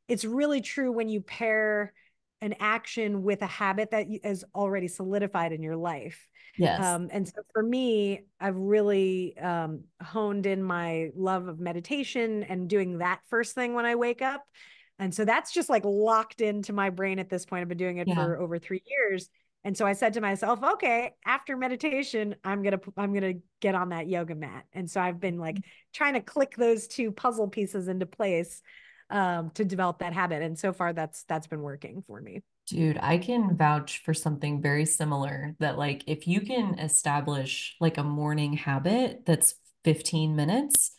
it's really true when you pair an action with a habit that is already solidified in your life. Yes. And so for me, I've really honed in my love of meditation and doing that first thing when I wake up. And so that's just like locked into my brain at this point. I've been doing it Yeah. for over 3 years. And so I said to myself, okay, after meditation, I'm gonna get on that yoga mat. And so I've been like trying to click those two puzzle pieces into place to develop that habit. And so far that's been working for me. Dude, I can vouch for something very similar that like if you can establish like a morning habit that's 15 minutes,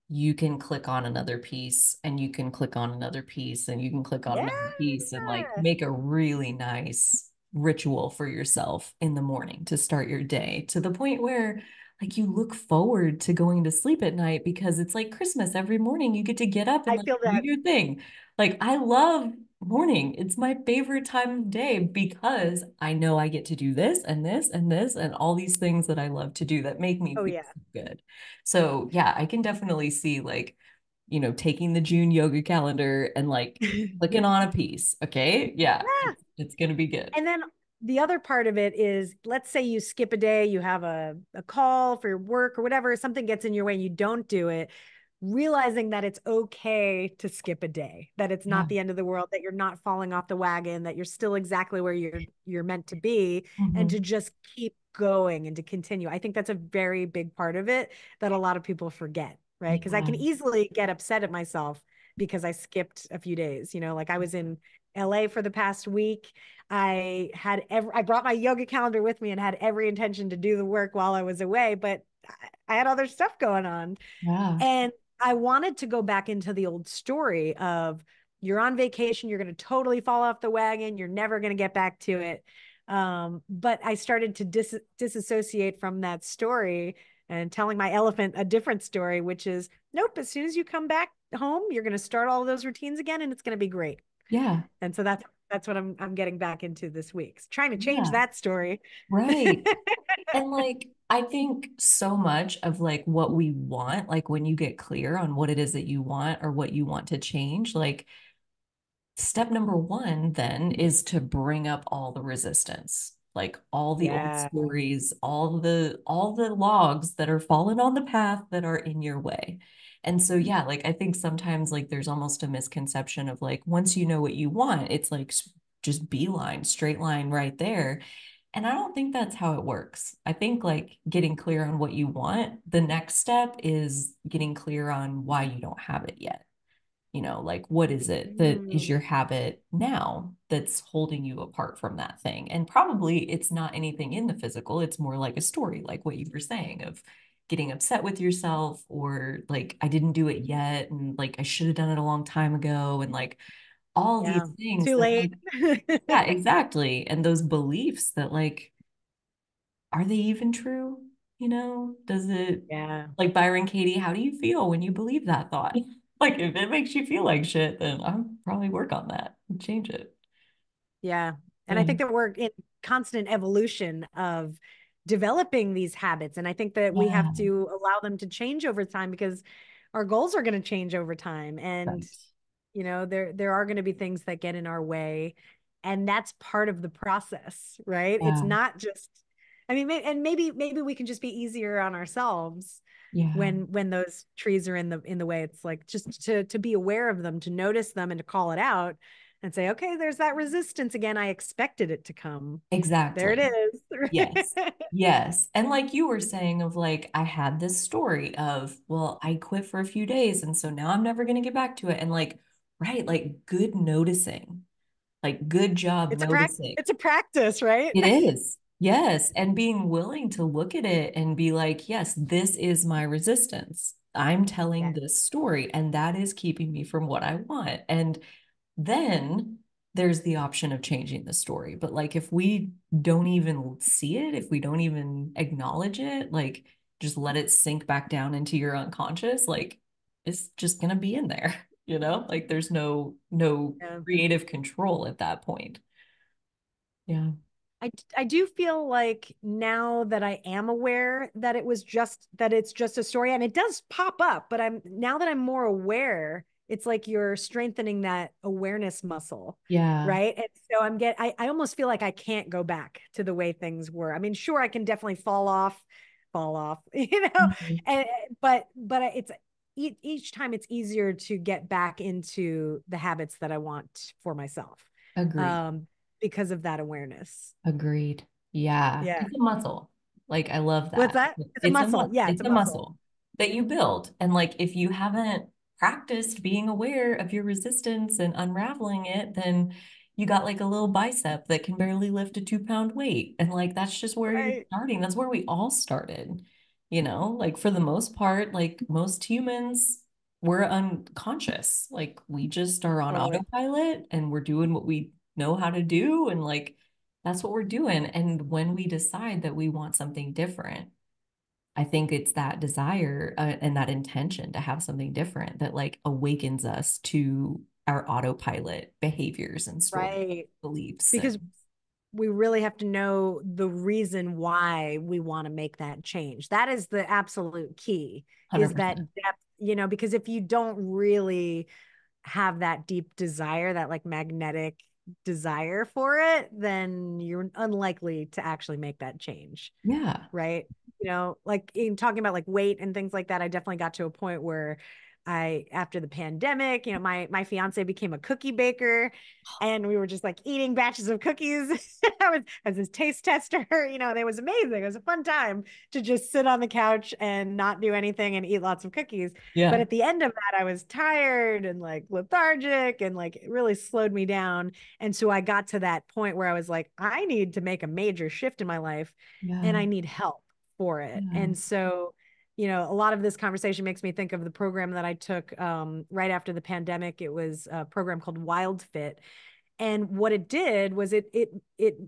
you can click on another piece and you can click on another piece and you can click on Yeah. another piece and like make a really nice ritual for yourself in the morning to start your day to the point where like you look forward to going to sleep at night because it's like Christmas every morning you get to get up and I like feel do that. your thing. Like I love morning. It's my favorite time of day because I know I get to do this and this and this and all these things that I love to do that make me Oh feel yeah. so good. So yeah, I can definitely see like, taking the June yoga calendar and like clicking on a piece. Okay. Yeah. Yeah. It's gonna be good. And then the other part of it is, let's say you skip a day, you have a call for your work or whatever, something gets in your way and you don't do it, realizing that it's okay to skip a day, that it's Yeah. not the end of the world, that you're not falling off the wagon, that you're still exactly where you're meant to be, and to Hmm. just keep going and to continue. I think that's a very big part of it that a lot of people forget, right? Because I Yeah. can easily get upset at myself because I skipped a few days, like I was in LA for the past week. I brought my yoga calendar with me and had every intention to do the work while I was away, but I had other stuff going on. Yeah. And I wanted to go back into the old story of you're on vacation, you're going to totally fall off the wagon, you're never going to get back to it. But I started to disassociate from that story and telling my elephant a different story, which is nope, as soon as you come back home, you're going to start all those routines again and it's going to be great. Yeah. And so that's what I'm getting back into this week. Trying to change Yeah. that story. Right. And like, I think so much of like what we want, like when you get clear on what it is that you want or what you want to change, like step number one then is to bring up all the resistance, like all the old Yeah. stories, all the logs that are fallen on the path that are in your way. And so yeah, like I think sometimes like there's almost a misconception of like once you know what you want, it's like just beeline, straight line right there. And I don't think that's how it works. I think like getting clear on what you want, the next step is getting clear on why you don't have it yet. Like what is it that is Mm. your habit now that's holding you apart from that thing? And probably it's not anything in the physical, it's more like a story, like what you were saying of, getting upset with yourself, or like I didn't do it yet and like I should have done it a long time ago, and like all these Yeah. things Too that late. like, yeah, exactly. And those beliefs that like, are they even true? You know, does it, Yeah. like Byron Katie, how do you feel when you believe that thought? Like if it makes you feel like shit, then I'll probably work on that and change it. Yeah. And I Yeah. think that we're in constant evolution of developing these habits. And I think that we have Yeah. to allow them to change over time because our goals are going to change over time. And, Right. there are going to be things that get in our way. And that's part of the process, right? It's Yeah. not just, I mean, and maybe we can just be easier on ourselves Yeah. when those trees are in the way. It's like just to be aware of them, to notice them and to call it out and say, okay, there's that resistance again. I expected it to come. There it Exactly. Yes. is. Yes. And like you were saying, of like, I had this story of, well, I quit for a few days. And so now I'm never going to get back to it. And like, right, like good noticing, like good job noticing. It's a practice, right? It is. Yes. And being willing to look at it and be like, yes, this is my resistance. I'm telling Yeah. this story, and that is keeping me from what I want. And then there's the option of changing the story. But like if we don't even see it, if we don't even acknowledge it, like just let it sink back down into your unconscious, like it's just gonna be in there, you know? Like there's no Yeah. creative control at that point. Yeah. I do feel like now that I am aware that it's just a story and it does pop up, but now that I'm more aware, it's like you're strengthening that awareness muscle, Yeah. right? And so I almost feel like I can't go back to the way things were. I mean, sure, I can definitely fall off, Mhm. and but it's each time it's easier to get back into the habits that I want for myself. Agreed. Um, because of that awareness. Agreed. Yeah. Yeah. It's a muscle. Like I love What's that. that? It's a muscle. Yeah, it's It's a a muscle. muscle that you build. And like if you haven't practiced being aware of your resistance and unraveling it, then you got like a little bicep that can barely lift a 2 pound weight. And like that's just where you're Right. starting. That's where we all started. You know, like for the most part, like most humans, we're unconscious. Like we just are on Totally. autopilot and we're doing what we know how to do. And like that's what we're doing. And when we decide that we want something different, I think it's that desire and that intention to have something different that like awakens us to our autopilot behaviors and stories, Right. beliefs, and Because we really have to know the reason why we want to make that change. That is the absolute key, is that 100%. depth, because if you don't really have that deep desire, that like magnetic desire for it, then you're unlikely to actually make that change. Yeah. Right? Like in talking about like weight and things like that, I definitely got to a point where after the pandemic, my fiance became a cookie baker and we were just like eating batches of cookies. I was as his taste tester, and it was amazing. It was a fun time to just sit on the couch and not do anything and eat lots of cookies. But Yeah. at the end of that, I was tired and like lethargic and like it really slowed me down. And so I got to that point where I was like, I need to make a major shift in my life and Yeah. I need help for it. Yeah. And so, a lot of this conversation makes me think of the program that I took right after the pandemic. It was a program called Wild Fit. And what it did was it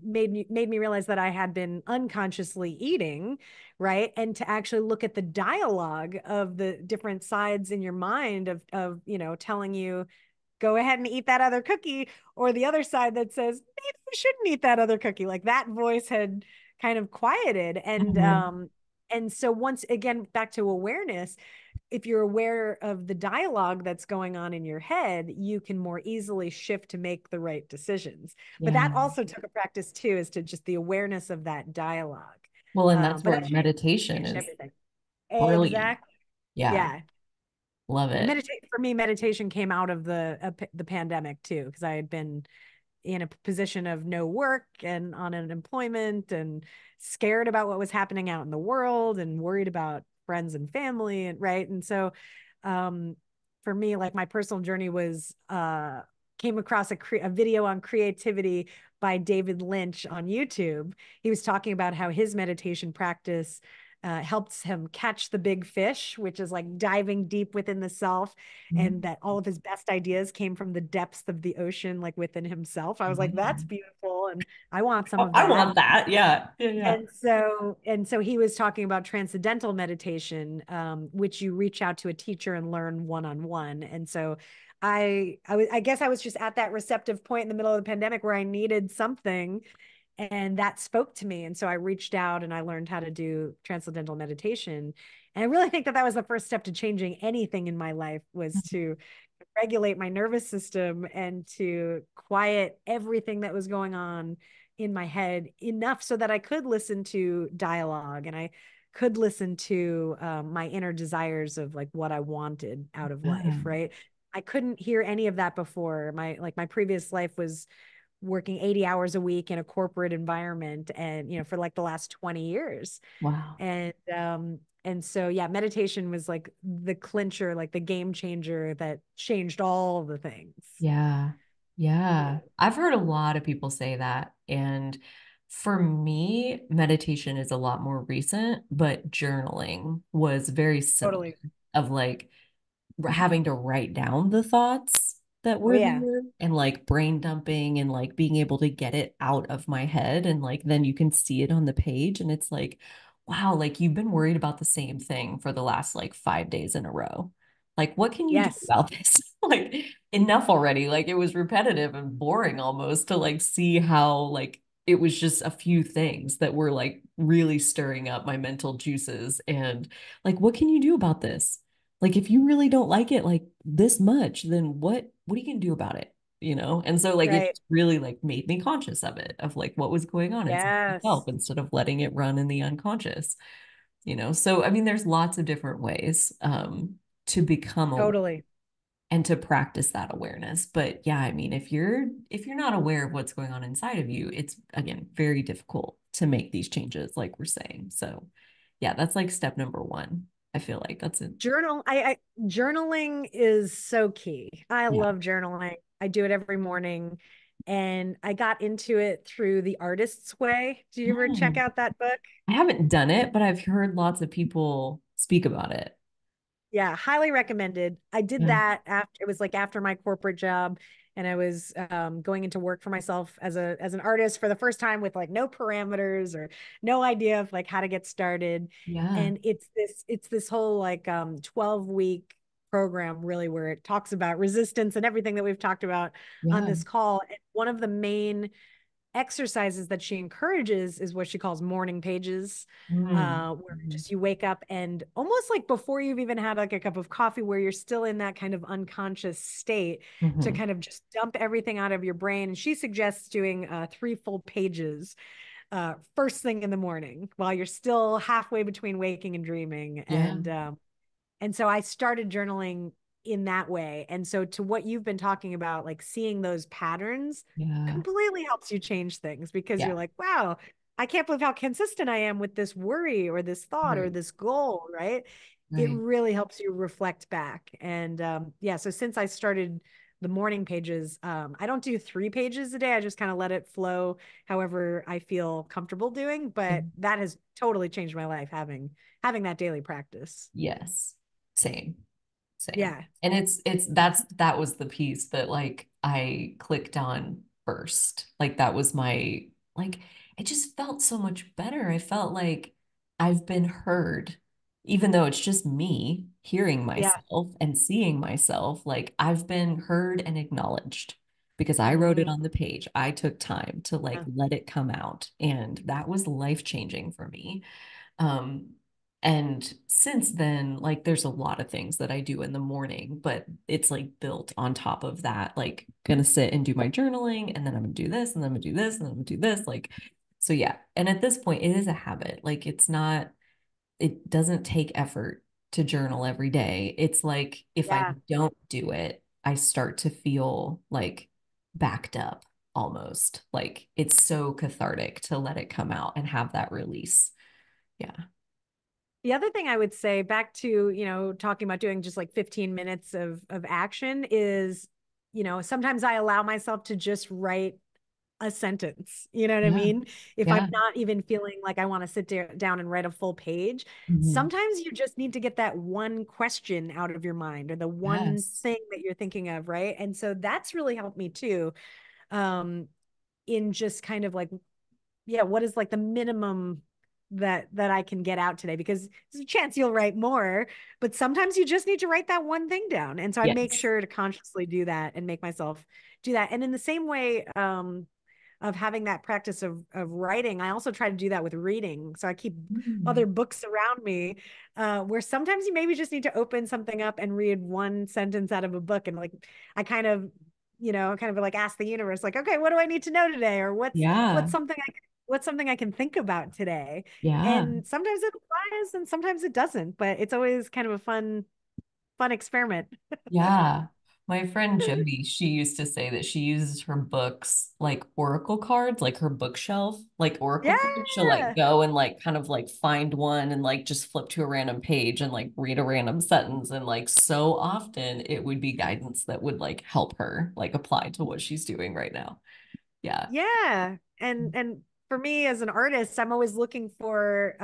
made me realize that I had been unconsciously eating, right? And to actually look at the dialogue of the different sides in your mind of telling you go ahead and eat that other cookie, or the other side that says maybe we shouldn't eat that other cookie. Like that voice had kind of quieted. and Mhm. um and so once again, back to awareness, if you're aware of the dialogue that's going on in your head, you can more easily shift to make the right decisions. But Yeah. that also took a practice too, is to just the awareness of that dialogue. Well, and that's But where that meditation changed is everything. brilliant. Exactly. Yeah. Yeah. Love it. Meditation came out of the pandemic too, because I had been in a position of no work and on unemployment and scared about what was happening out in the world and worried about friends and family, and right. And so um for me, like my personal journey was came across a video on creativity by David Lynch on YouTube. He was talking about how his meditation practice helps him catch the big fish, which is like diving deep within the self, and Mm. that all of his best ideas came from the depths of the ocean, like within himself. I was like, that's beautiful, and I want some Oh, of I that. want that. Yeah. Yeah. Yeah. And so he was talking about transcendental meditation, which you reach out to a teacher and learn one on one. And so I guess I was just at that receptive point in the middle of the pandemic where I needed something, and that spoke to me. And so I reached out and I learned how to do transcendental meditation. And I really think that that was the first step to changing anything in my life, was to regulate my nervous system and to quiet everything that was going on in my head enough so that I could listen to dialogue, and I could listen to my inner desires of like what I wanted out of life, Yeah. right? I couldn't hear any of that before. My previous life was working 80 hours a week in a corporate environment, and for like the last 20 years. Wow. And so yeah, meditation was like the clincher, like the game changer that changed all the things. Yeah. Yeah, Yeah. I've heard a lot of people say that. And for me, meditation is a lot more recent, but journaling was very similar totally. of like having to write down the thoughts that Oh were yeah. there and like brain dumping and like being able to get it out of my head. And like then you can see it on the page. And it's like, wow, like you've been worried about the same thing for the last like 5 days in a row. Like, what can you do Yes. about this? Like, enough already. Like, it was repetitive and boring almost to like see how like it was just a few things that were like really stirring up my mental juices. And like, what can you do about this? Like if you really don't like it like this much, then what are you gonna do about it? And so like it Right. just really like made me conscious of it, of like what was going on inside myself Yes. instead of letting it run in the unconscious. So I mean there's lots of different ways to become aware Totally. and to practice that awareness. But yeah, I mean if you're not aware of what's going on inside of you, it's again very difficult to make these changes like we're saying. So yeah, that's like step number one. I feel like that's it. I journaling is so key. I Yeah. love journaling. I do it every morning, and I got into it through The Artist's Way. Did you ever check Mm. out that book? I haven't done it, but I've heard lots of people speak about it. Yeah, highly recommended. I did Yeah. that after, it was like after my corporate job, and I was going into work for myself as an artist for the first time, with like no parameters or no idea of like how to get started. Yeah. And it's this whole like 12-week program, really, where it talks about resistance and everything that we've talked about on Yeah. this call. And one of the main exercises that she encourages is what she calls morning pages, Mm. where Mhm. just you wake up and almost like before you've even had like a cup of coffee, where you're still in that kind of unconscious state, to Mhm. kind of just dump everything out of your brain. And she suggests doing 3 full pages first thing in the morning while you're still halfway between waking and dreaming. Yeah. And so I started journaling in that way. And so, to what you've been talking about, like seeing those patterns Yeah. completely helps you change things, because Yeah. you're like, wow, I can't believe how consistent I am with this worry or this thought or Right. this goal, right? It Right. really helps you reflect back. And yeah, so since I started the morning pages, I don't do 3 pages a day. I just kind of let it flow however I feel comfortable doing. Yeah. But that has totally changed my life, having that daily practice. Yes. Same. Same. Yeah. And that was the piece that like I clicked on first. Like that was my like it just felt so much better. I felt like I've been heard, even though it's just me hearing Yeah. myself and seeing myself. Like I've been heard and acknowledged because I wrote it Mm, on the page. I took time to like yeah. let it come out. And that was life-changing for me. Um, and since then, like there's a lot of things that I do in the morning, but it's like built on top of that, like gonna sit and do my journaling, and then I'm gonna do this, and then I'm gonna do this, and then I'm gonna do this. Like, so yeah. And at this point, it is a habit. Like it doesn't take effort to journal every day. It's like if I Yeah. don't do it, I start to feel like backed up almost. Like it's so cathartic to let it come out and have that release. Yeah. The other thing I would say, back to, talking about doing just like 15 minutes of action, is, sometimes I allow myself to just write a sentence. You know what I Yeah. mean? If I'm Yeah. not even feeling like I want to sit down and write a full page, Mhm. sometimes you just need to get that one question out of your mind or the one Yes. thing that you're thinking of, right? And so that's really helped me too. Um, in just kind of like, yeah, what is like the minimum that I can get out today? Because there's a chance you'll write more, but sometimes you just need to write that one thing down. And so I make Yes. sure to consciously do that and make myself do that. And in the same way, of having that practice of writing, I also try to do that with reading. So I keep Mm. other books around me, where sometimes you maybe just need to open something up and read one sentence out of a book. And like, I kind of, kind of like ask the universe, like, okay, what do I need to know today? Or Yeah. what's something I can think about today? Yeah. And sometimes it applies and sometimes it doesn't, but it's always kind of a fun experiment. Yeah. My friend Jody, she used to say that she uses her books like oracle cards, like her bookshelf, like oracle cards. She'll like Yeah. go and like kind of like find one and like just flip to a random page and like read a random sentence. And like so often it would be guidance that would like help her like apply to what she's doing right now. Yeah. Yeah. And for me as an artist, I'm always looking for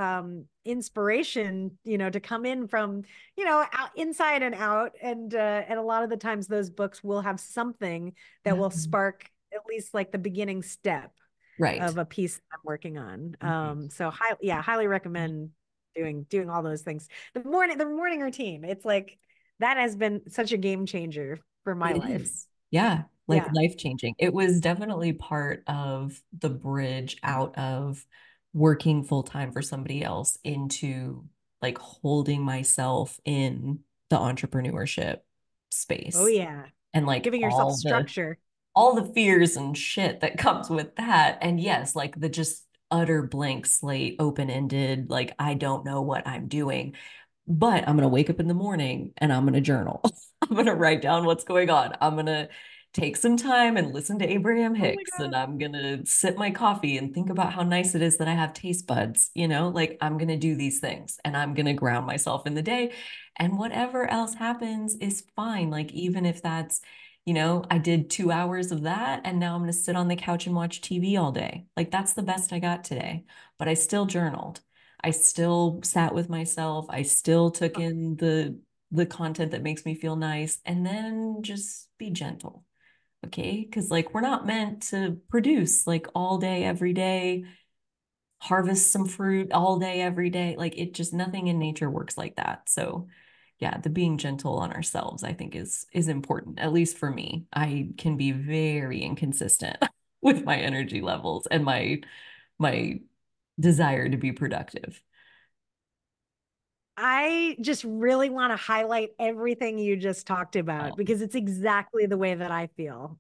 inspiration, to come in from, out, inside and out. And a lot of the times those books will have something that Yeah. will spark at least like the beginning step Right. of a piece that I'm working on. Right. So highly recommend doing all those things. The morning routine, it's like that has been such a game changer for my It life. is. Yeah, like Yeah. life changing. It was definitely part of the bridge out of working full time for somebody else into like holding myself in the entrepreneurship Oh space yeah. and like Giving yourself structure. all the fears and shit that comes with that. And yes, like the just utter blank slate, open-ended, like I don't know what I'm doing. But I'm going to wake up in the morning and I'm going to journal. I'm going to write down what's going on. I'm going to take some time and listen to Abraham Oh my Hicks, and God. I'm going to sip my coffee and think about how nice it is that I have taste buds. Like I'm going to do these things and I'm going to ground myself in the day. And whatever else happens is fine. Like, even if that's, I did 2 hours of that and now I'm going to sit on the couch and watch TV all day. Like, that's the best I got today. But I still journaled. I still sat with myself. I still took Oh, in the content that makes me feel nice, and then just be gentle. Okay? Because like we're not meant to produce like all day, every day, harvest some fruit all day, every day. Like, it just, nothing in nature works like that. So yeah, the being gentle on ourselves, I think, is important. At least for me. I can be very inconsistent with my energy levels and my desire to be productive. I just really want to highlight everything you just talked about Oh, because it's exactly the way that I feel.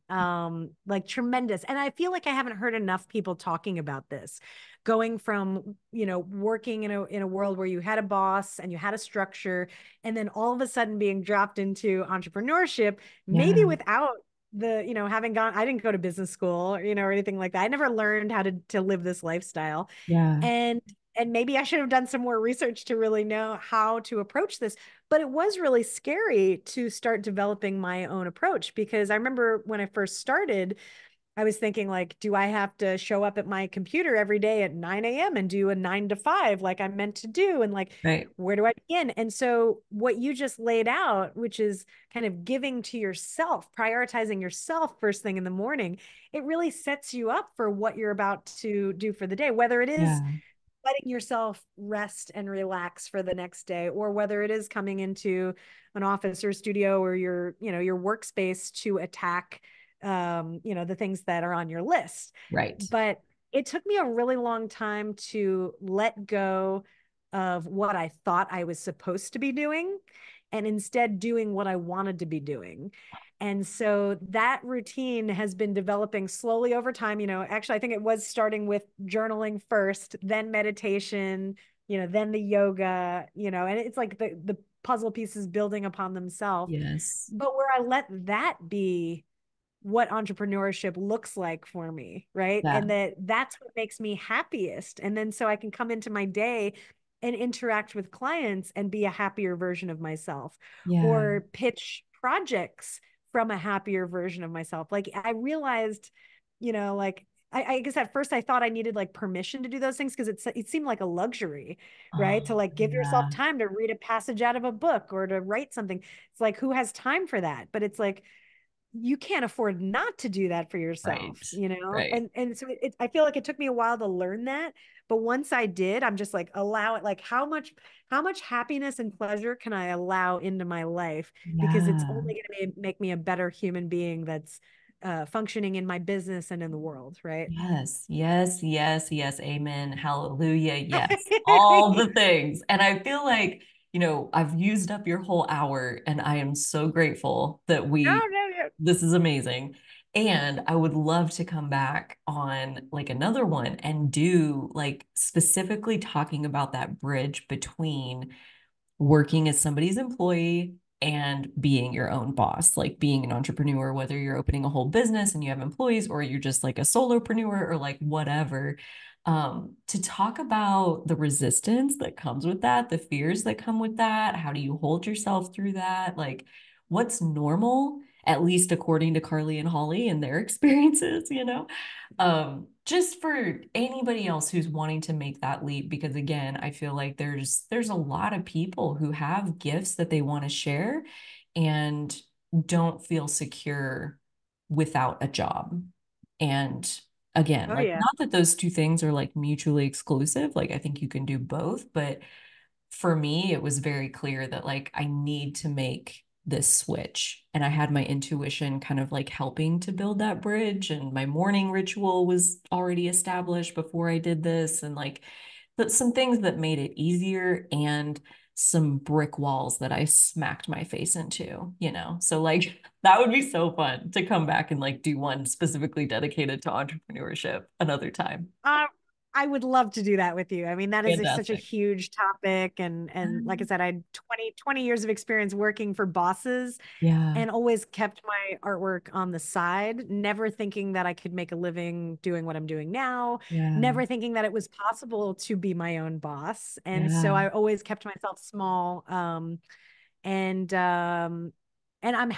Like tremendous. And I feel like I haven't heard enough people talking about this. Going from, working in a world where you had a boss and you had a structure, and then all of a sudden being dropped into entrepreneurship, maybe yeah, without having gone, I didn't go to business school, or anything like that. I never learned how to live this lifestyle. yeah, And maybe I should have done some more research to really know how to approach this. But it was really scary to start developing my own approach because I remember when I first started, I was thinking like, do I have to show up at my computer every day at 9 a.m. and do a 9 to 5 like I'm meant to do? And like, right. where do I begin? And so what you just laid out, which is kind of giving to yourself, prioritizing yourself first thing in the morning, it really sets you up for what you're about to do for the day, whether it is Yeah, letting yourself rest and relax for the next day, or whether it is coming into an office or studio or your workspace to attack the things that are on your list. right. But it took me a really long time to let go of what I thought I was supposed to be doing and instead doing what I wanted to be doing. And so that routine has been developing slowly over time. Actually, I think it was starting with journaling first, then meditation, then the yoga, and it's like the puzzle pieces building upon themselves. Yes. But where I let that be what entrepreneurship looks like for me, right? Yeah, And that's what makes me happiest. And then so I can come into my day and interact with clients and be a happier version of myself yeah, or pitch projects from a happier version of myself. Like I realized, like I guess at first I thought I needed like permission to do those things because it seemed like a luxury, right? To Oh, like give yourself yeah. time to read a passage out of a book or to write something. It's like, who has time for that? But it's like, you can't afford not to do that for Right. yourself, you know? Right. And so I feel like it took me a while to learn that, but once I did, I'm just like, allow it. Like, how much happiness and pleasure can I allow into my life? Because it's Yeah. only going to make me a better human being that's functioning in my business and in the world, right? Yes, yes, yes, yes. Amen. Hallelujah. Yes. All the things. And I feel like, I've used up your whole hour and I am so grateful that No, no, no. this is amazing. And I would love to come back on like another one and do like specifically talking about that bridge between working as somebody's employee and being your own boss, like being an entrepreneur, whether you're opening a whole business and you have employees or you're just like a solopreneur or like whatever. To talk about the resistance that comes with that, the fears that come with that. How do you hold yourself through that? Like, what's normal, at least according to Carly and Holly and their experiences. Just for anybody else who's wanting to make that leap, because again, I feel like there's a lot of people who have gifts that they want to share and don't feel secure without a job. And again, Oh like yeah. not that those two things are like mutually exclusive, like I think you can do both, but for me, it was very clear that like I need to make this switch. And I had my intuition kind of like helping to build that bridge. And my morning ritual was already established before I did this. And like some things that made it easier and some brick walls that I smacked my face into. So like that would be so fun to come back and like do one specifically dedicated to entrepreneurship another time. Uh, I would love to do that with you. I mean, that is such a Fantastic. huge topic. And like I said, I had 20 years of experience working for bosses Yeah. and always kept my artwork on the side, never thinking that I could make a living doing what I'm doing now, Yeah. never thinking that it was possible to be my own boss. And so Yeah. I always kept myself small. And I'm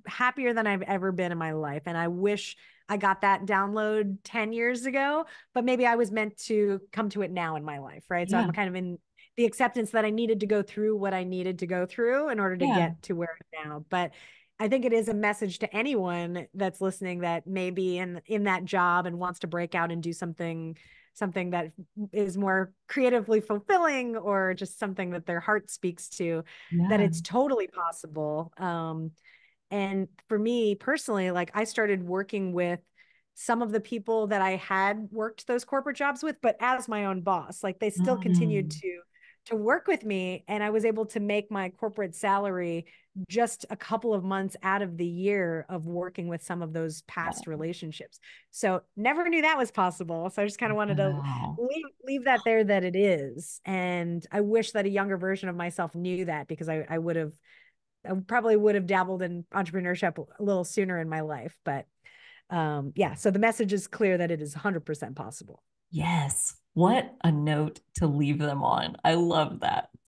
happier than I've ever been in my life. And I wish I got that download 10 years ago, but maybe I was meant to come to it now in my life, right? So Yeah. I'm kind of in the acceptance that I needed to go through what I needed to go through in order to Yeah. get to where I'm now. But I think it is a message to anyone that's listening that may be in that job and wants to break out and do something that is more creatively fulfilling or just something that their heart speaks to, that Yeah. it's totally possible. And for me personally, like I started working with some of the people that I had worked those corporate jobs with, but as my own boss, like they still continued Mm. to work with me, and I was able to make my corporate salary just a couple of months out of the year of working with some of those past Wow. relationships. So never knew that was possible. So I just kind of wanted to Wow. leave that there, that it is. And I wish that a younger version of myself knew that, because I probably would have dabbled in entrepreneurship a little sooner in my life. But yeah, so the message is clear that it is 100% possible. Yes. What a note to leave them on. I love that.